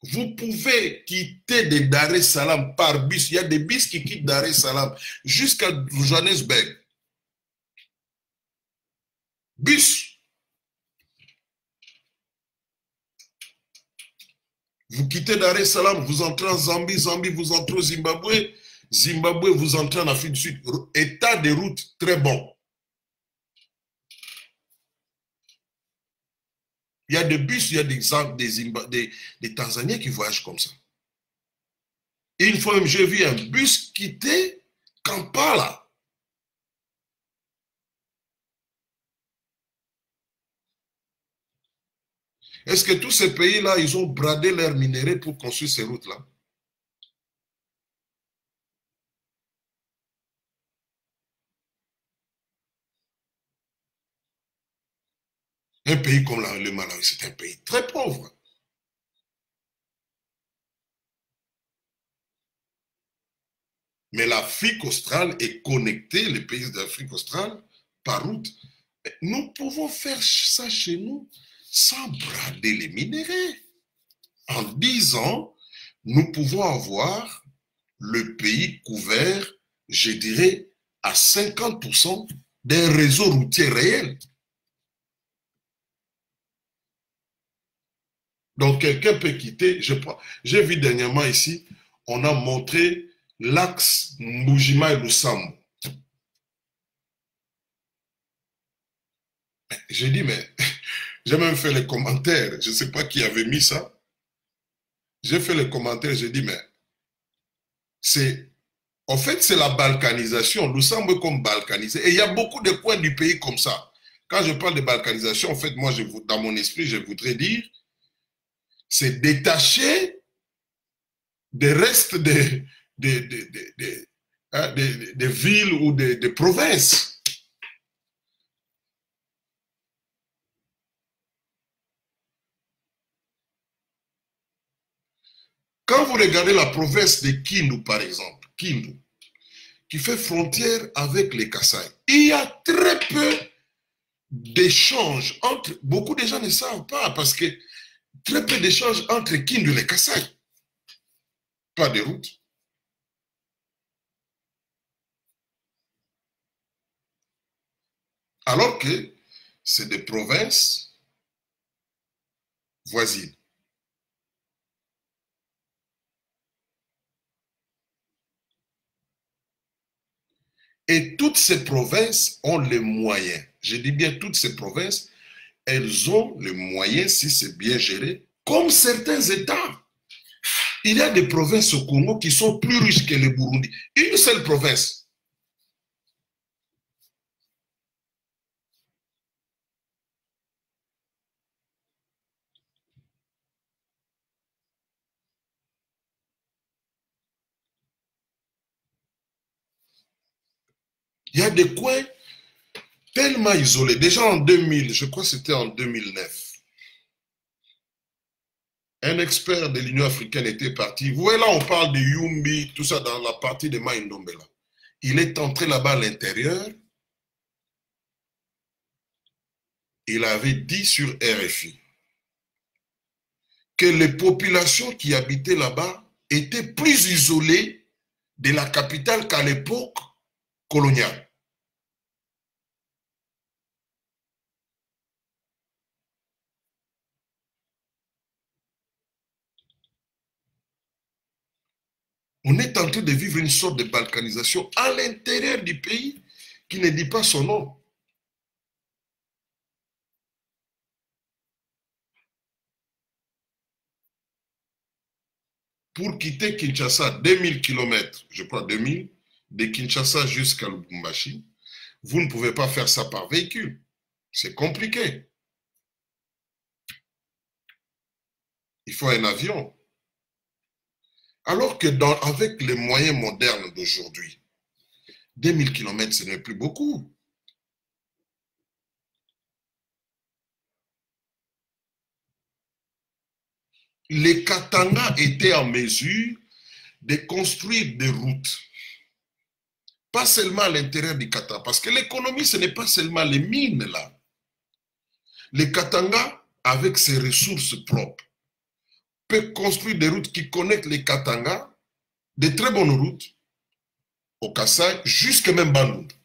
S1: Vous pouvez quitter de Dar es Salaam par bus, il y a des bus qui quittent Dar es Salaam jusqu'à Johannesburg. Bus. Vous quittez Dar es Salaam, vous entrez en Zambie, Zambie, vous entrez au Zimbabwe, Zimbabwe, vous entrez en Afrique du Sud. État de route très bon. Il y a des bus, il y a des Tanzaniens qui voyagent comme ça. Et une fois même, j'ai vu un bus quitter Kampala. Est-ce que tous ces pays-là, ils ont bradé leurs minéraux pour construire ces routes-là? Un pays comme le Malawi, c'est un pays très pauvre. Mais l'Afrique australe est connectée, les pays d'Afrique australe, par route. Nous pouvons faire ça chez nous sans brader les minéraux. En 10 ans, nous pouvons avoir le pays couvert, je dirais, à 50% d'un réseau routier réel. Donc, quelqu'un peut quitter. J'ai vu dernièrement ici, on a montré l'axe Mbujima et Lusambo. J'ai dit, mais j'ai même fait les commentaires. Je ne sais pas qui avait mis ça. J'ai fait les commentaires, j'ai dit, mais en fait, c'est la balkanisation. Lusambo est comme balkanisé. Et il y a beaucoup de coins du pays comme ça. Quand je parle de balkanisation, en fait, moi, dans mon esprit, je voudrais dire, c'est détacher des restes des villes ou des provinces. Quand vous regardez la province de Kindu, par exemple, Kindu, qui fait frontière avec les Kasaï, il y a très peu d'échanges entre... Beaucoup de gens ne savent pas parce que très peu d'échanges entre Kindu et les Kasaï. Pas de route. Alors que c'est des provinces voisines. Et toutes ces provinces ont les moyens. Je dis bien toutes ces provinces, elles ont les moyens, si c'est bien géré, comme certains États. Il y a des provinces au Congo qui sont plus riches que le Burundi. Une seule province. Il y a des coins tellement isolés. Déjà en 2000, je crois que c'était en 2009, un expert de l'Union africaine était parti. Vous voyez là, on parle de Yumbi, tout ça dans la partie de Maïndombela. Il est entré là-bas à l'intérieur. Il avait dit sur RFI que les populations qui habitaient là-bas étaient plus isolées de la capitale qu'à l'époque coloniale. On est en train de vivre une sorte de balkanisation à l'intérieur du pays qui ne dit pas son nom. Pour quitter Kinshasa, 2000 km, je crois 2000, de Kinshasa jusqu'à Lubumbashi, vous ne pouvez pas faire ça par véhicule. C'est compliqué. Il faut un avion. Alors que avec les moyens modernes d'aujourd'hui, 2000 km, ce n'est plus beaucoup. Les Katanga étaient en mesure de construire des routes. Pas seulement à l'intérieur du Katanga, parce que l'économie, ce n'est pas seulement les mines là. Les Katanga, avec ses ressources propres, peut construire des routes qui connectent les Katanga, de très bonnes routes, au Kassai, jusqu'à même Bandundu.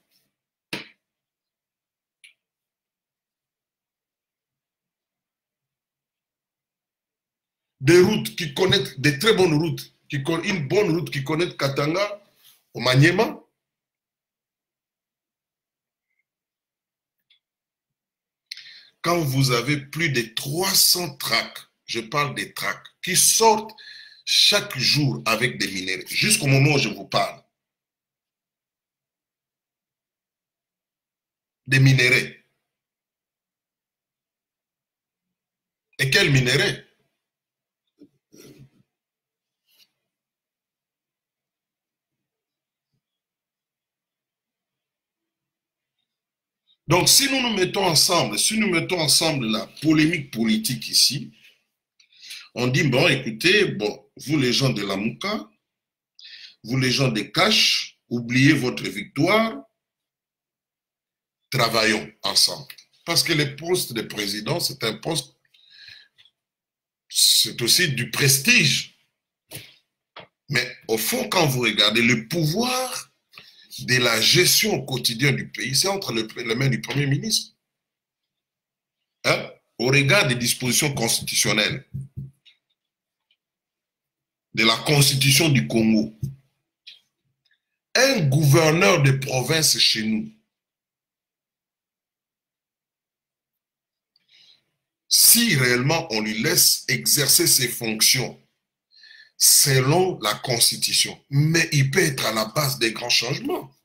S1: Des routes qui connectent, des très bonnes routes, une bonne route qui connecte Katanga au Maniema. Quand vous avez plus de 300 tracts, je parle des tracts, qui sortent chaque jour avec des minéraux, jusqu'au moment où je vous parle, des minéraux. Et quels minéraux? Donc, si nous nous mettons ensemble, si nous mettons ensemble la polémique politique ici, on dit, bon, écoutez, bon, vous les gens de la Mouka, vous les gens des Caches, oubliez votre victoire, travaillons ensemble. Parce que le poste de président, c'est un poste, c'est aussi du prestige. Mais au fond, quand vous regardez le pouvoir de la gestion au quotidien du pays, c'est entre les mains du Premier ministre. Hein? Au regard des dispositions constitutionnelles, de la Constitution du Congo, un gouverneur de province chez nous, si réellement on lui laisse exercer ses fonctions selon la Constitution, mais il peut être à la base des grands changements.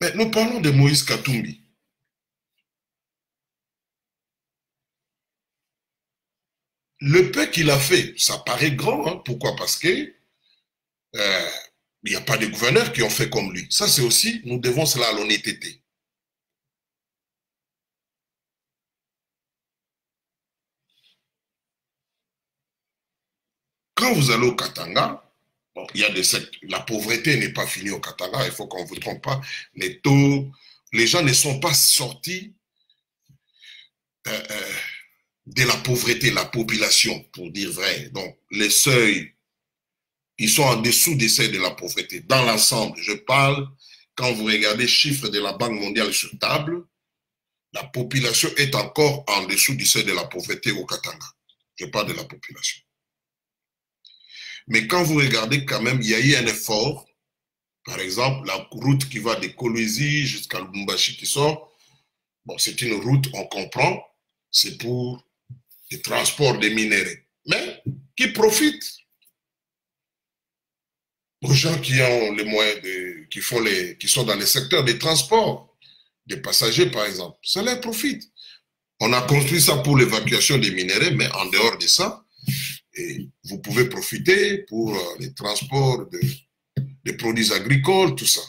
S1: Mais nous parlons de Moïse Katumbi. Le peu qu'il a fait, ça paraît grand. Hein? Pourquoi? Parce que il n'y a pas de gouverneurs qui ont fait comme lui. Ça, c'est aussi, nous devons cela à l'honnêteté. Quand vous allez au Katanga, bon, il y a des sectes. La pauvreté n'est pas finie au Katanga, il faut qu'on ne vous trompe pas. Les taux, les gens ne sont pas sortis de la pauvreté, la population, pour dire vrai. Donc, les seuils, ils sont en dessous des seuils de la pauvreté. Dans l'ensemble, je parle, quand vous regardez les chiffres de la Banque mondiale sur table, la population est encore en dessous du seuil de la pauvreté au Katanga. Je parle de la population. Mais quand vous regardez quand même, il y a eu un effort. Par exemple, la route qui va de Kolwezi jusqu'à Lubumbashi qui sort, bon, c'est une route, on comprend, c'est pour le transport des minéraux. Mais qui profitent aux gens qui ont les moyens, qui sont dans les secteurs des transports, des passagers par exemple. Ça leur profite. On a construit ça pour l'évacuation des minéraux, mais en dehors de ça, et vous pouvez profiter pour les transports des produits agricoles, tout ça.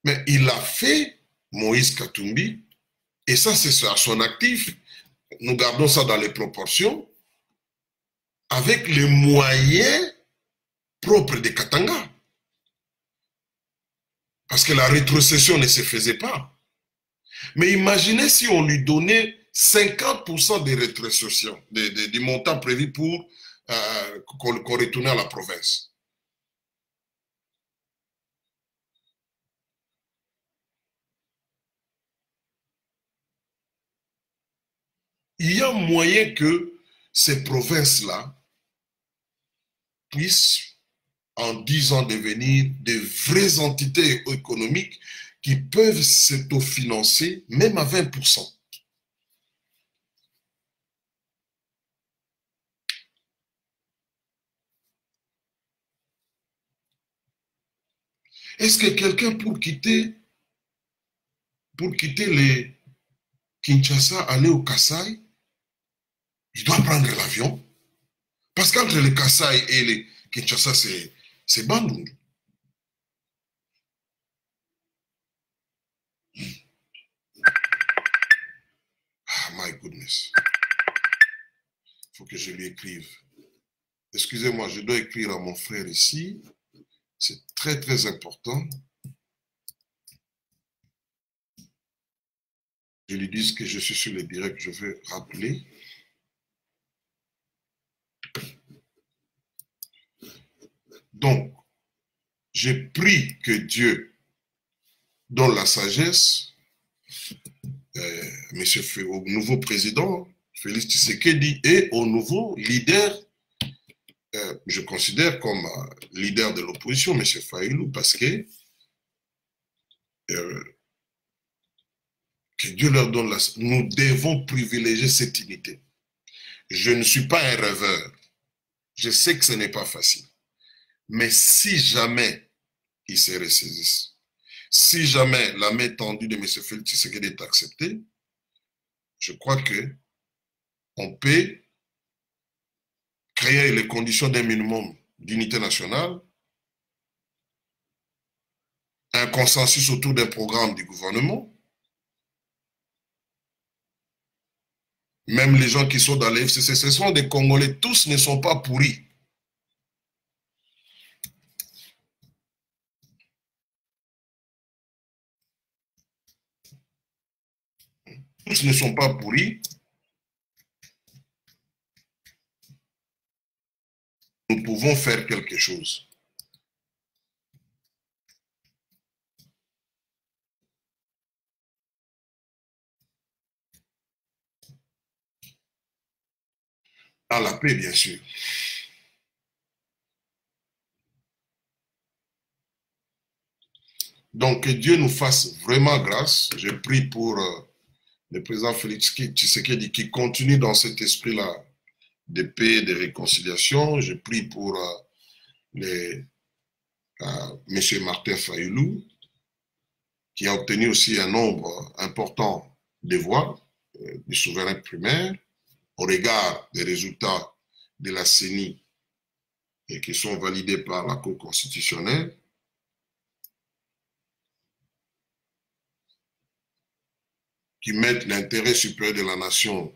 S1: Mais il a fait, Moïse Katumbi, et ça c'est à son actif, nous gardons ça dans les proportions, avec les moyens propres des Katanga. Parce que la rétrocession ne se faisait pas. Mais imaginez si on lui donnait 50% des rétrocessions, du montant prévu pour qu'on retourne à la province. Il y a moyen que ces provinces-là puissent en 10 ans devenir de vraies entités économiques qui peuvent s'autofinancer même à 20%. Est-ce que quelqu'un pour quitter les Kinshasa, aller au Kasaï, il doit prendre l'avion? Parce qu'entre le Kasaï et les Kinshasa, c'est Bandung. Ah, my goodness. Il faut que je lui écrive. Excusez-moi, je dois écrire à mon frère ici. C'est très, très important. Je lui dis que je suis sur le direct, je veux rappeler. Donc, j'ai pris que Dieu donne la sagesse, au nouveau président, Félix Tshisekedi, et au nouveau leader, je considère comme leader de l'opposition, M. Fayulu, parce que Dieu leur donne la sagesse. Nous devons privilégier cette unité. Je ne suis pas un rêveur. Je sais que ce n'est pas facile. Mais si jamais ils se ressaisissent, si jamais la main tendue de M. Félix Tshisekedi est acceptée, je crois que on peut créer les conditions d'un minimum d'unité nationale, un consensus autour d'un programme du gouvernement. Même les gens qui sont dans les FCC, ce sont des Congolais, tous ne sont pas pourris. Tous ne sont pas pourris. Nous pouvons faire quelque chose. À la paix, bien sûr. Donc, que Dieu nous fasse vraiment grâce. Je prie pour le président Félix Tshisekedi qui continue dans cet esprit-là de paix et de réconciliation. Je prie pour M. Martin Fayulu, qui a obtenu aussi un nombre important de voix du souverain primaire au regard des résultats de la CENI et qui sont validés par la Cour constitutionnelle. Qui mettent l'intérêt supérieur de la nation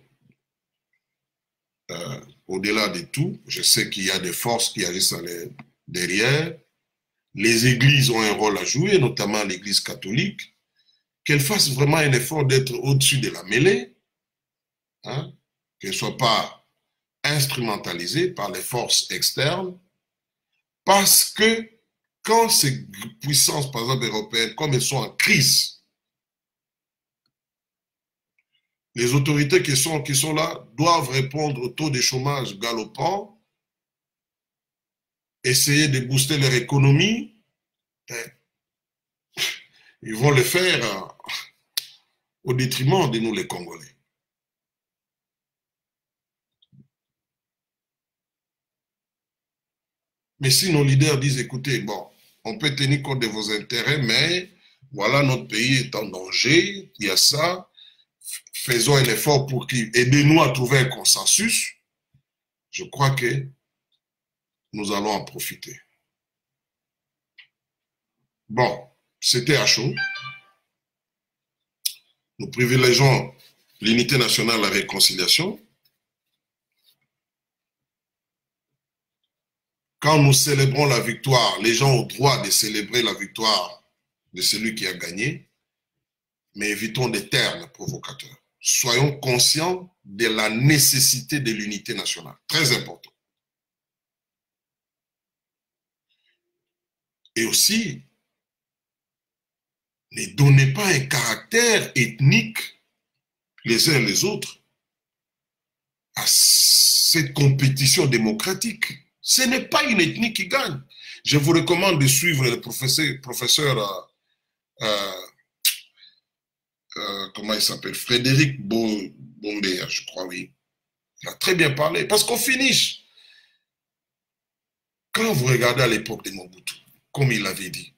S1: au-delà de tout. Je sais qu'il y a des forces qui agissent derrière. Les églises ont un rôle à jouer, notamment l'église catholique. Qu'elle fasse vraiment un effort d'être au-dessus de la mêlée, hein, qu'elle ne soit pas instrumentalisée par les forces externes, parce que quand ces puissances, par exemple européennes, comme elles sont en crise, les autorités qui sont là doivent répondre au taux de chômage galopant, essayer de booster leur économie. Ils vont le faire au détriment de nous, les Congolais. Mais si nos leaders disent, écoutez, bon, on peut tenir compte de vos intérêts, mais voilà, notre pays est en danger, il y a ça, faisons un effort pour qu'ils aident-nous à trouver un consensus, je crois que nous allons en profiter. Bon, c'était à chaud. Nous privilégions l'unité nationale, la réconciliation. Quand nous célébrons la victoire, les gens ont le droit de célébrer la victoire de celui qui a gagné, mais évitons des termes provocateurs. Soyons conscients de la nécessité de l'unité nationale. Très important. Et aussi, ne donnez pas un caractère ethnique les uns les autres à cette compétition démocratique. Ce n'est pas une ethnie qui gagne. Je vous recommande de suivre le professeur comment il s'appelle, Frédéric Bombéa, je crois, oui. Il a très bien parlé. Parce qu'au finish, quand vous regardez à l'époque de Mobutu, comme il l'avait dit,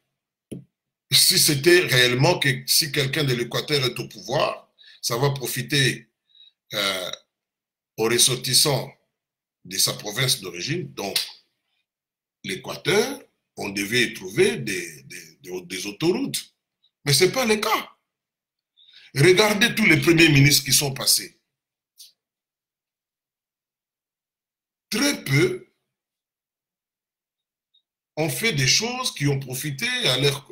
S1: si c'était réellement que si quelqu'un de l'Équateur est au pouvoir, ça va profiter aux ressortissants de sa province d'origine. Donc, l'Équateur, on devait y trouver des autoroutes. Mais ce n'est pas le cas. Regardez tous les premiers ministres qui sont passés. Très peu ont fait des choses qui ont profité à leur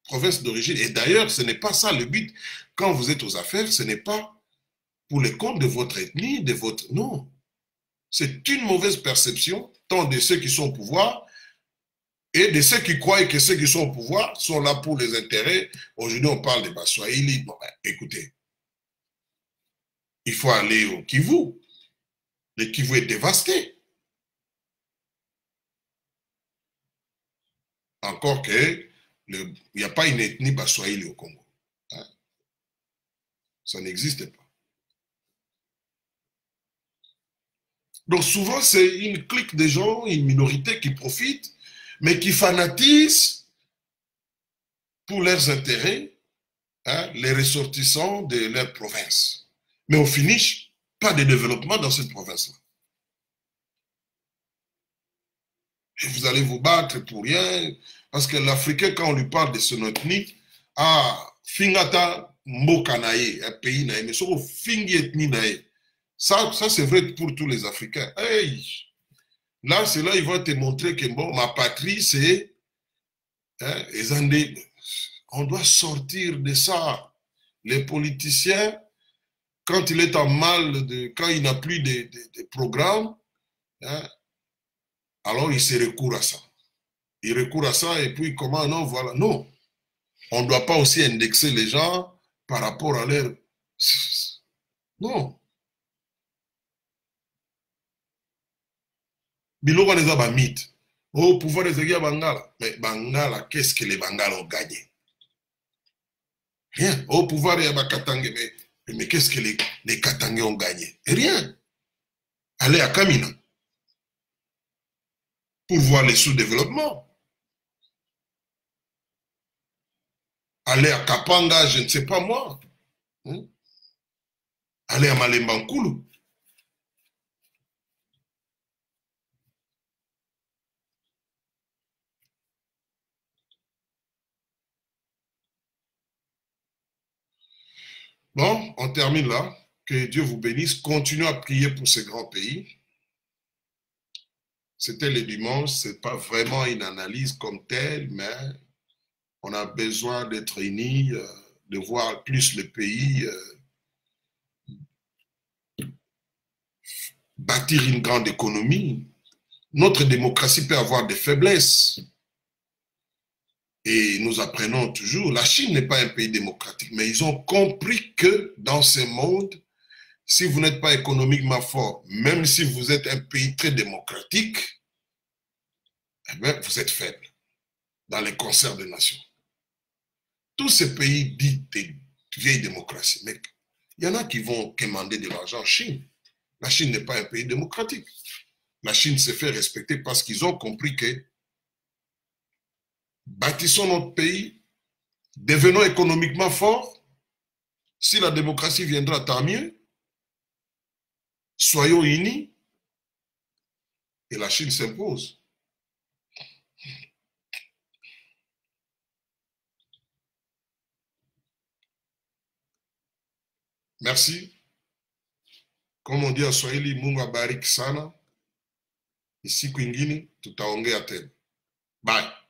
S1: province d'origine. Et d'ailleurs, ce n'est pas ça le but. Quand vous êtes aux affaires, ce n'est pas pour le compte de votre ethnie, de votre... Non. C'est une mauvaise perception, tant de ceux qui sont au pouvoir et de ceux qui croient que ceux qui sont au pouvoir sont là pour les intérêts. Aujourd'hui, on parle des Baswahili. Bon, écoutez, il faut aller au Kivu. Le Kivu est dévasté. Encore que il n'y a pas une ethnie Baswahili au Congo. Hein? Ça n'existe pas. Donc souvent, c'est une clique de gens, une minorité qui profite, mais qui fanatisent pour leurs intérêts, hein, les ressortissants de leur province. Mais au finish, pas de développement dans cette province-là. Et vous allez vous battre pour rien, parce que l'Africain, quand on lui parle de son ethnie, ah, Fingata Mbokanaye, un pays naïe, mais c'est Fingi ethnie naïe. Ça c'est vrai pour tous les Africains. Hey, là, c'est là, ils vont te montrer que bon, ma patrie, c'est... Hein, on doit sortir de ça. Les politiciens, quand il est en mal, quand il n'a plus de programme, hein, alors il se recourt à ça. Il recourt à ça et puis comment, non, voilà. Non, on ne doit pas aussi indexer les gens par rapport à leur... Non. Biloko les a mythe. Oh, pouvoir des églises Bangala. Mais Bangala, qu'est-ce que les Bangala ont gagné? Rien. Au pouvoir, il y a Katangé. Mais qu'est-ce que les Katangés ont gagné? Rien. Allez à Kamina pour voir les sous-développements. Allez à Kapanga, je ne sais pas moi. Allez à Malembankulu. Bon, on termine là. Que Dieu vous bénisse. Continuez à prier pour ces grands pays. C'était le dimanche. Ce n'est pas vraiment une analyse comme telle, mais on a besoin d'être unis, de voir plus le pays bâtir une grande économie. Notre démocratie peut avoir des faiblesses. Et nous apprenons toujours, la Chine n'est pas un pays démocratique, mais ils ont compris que dans ce monde, si vous n'êtes pas économiquement fort, même si vous êtes un pays très démocratique, eh bien, vous êtes faible dans les concerts des nations. Tous ces pays dits des vieilles démocraties, mais il y en a qui vont commander de l'argent en Chine. La Chine n'est pas un pays démocratique. La Chine se fait respecter parce qu'ils ont compris que bâtissons notre pays, devenons économiquement forts. Si la démocratie viendra, tant mieux. Soyons unis et la Chine s'impose. Merci. Comme on dit en Swahili, Mungu abariki sana. Siku ingine tutaongea tena. Bye.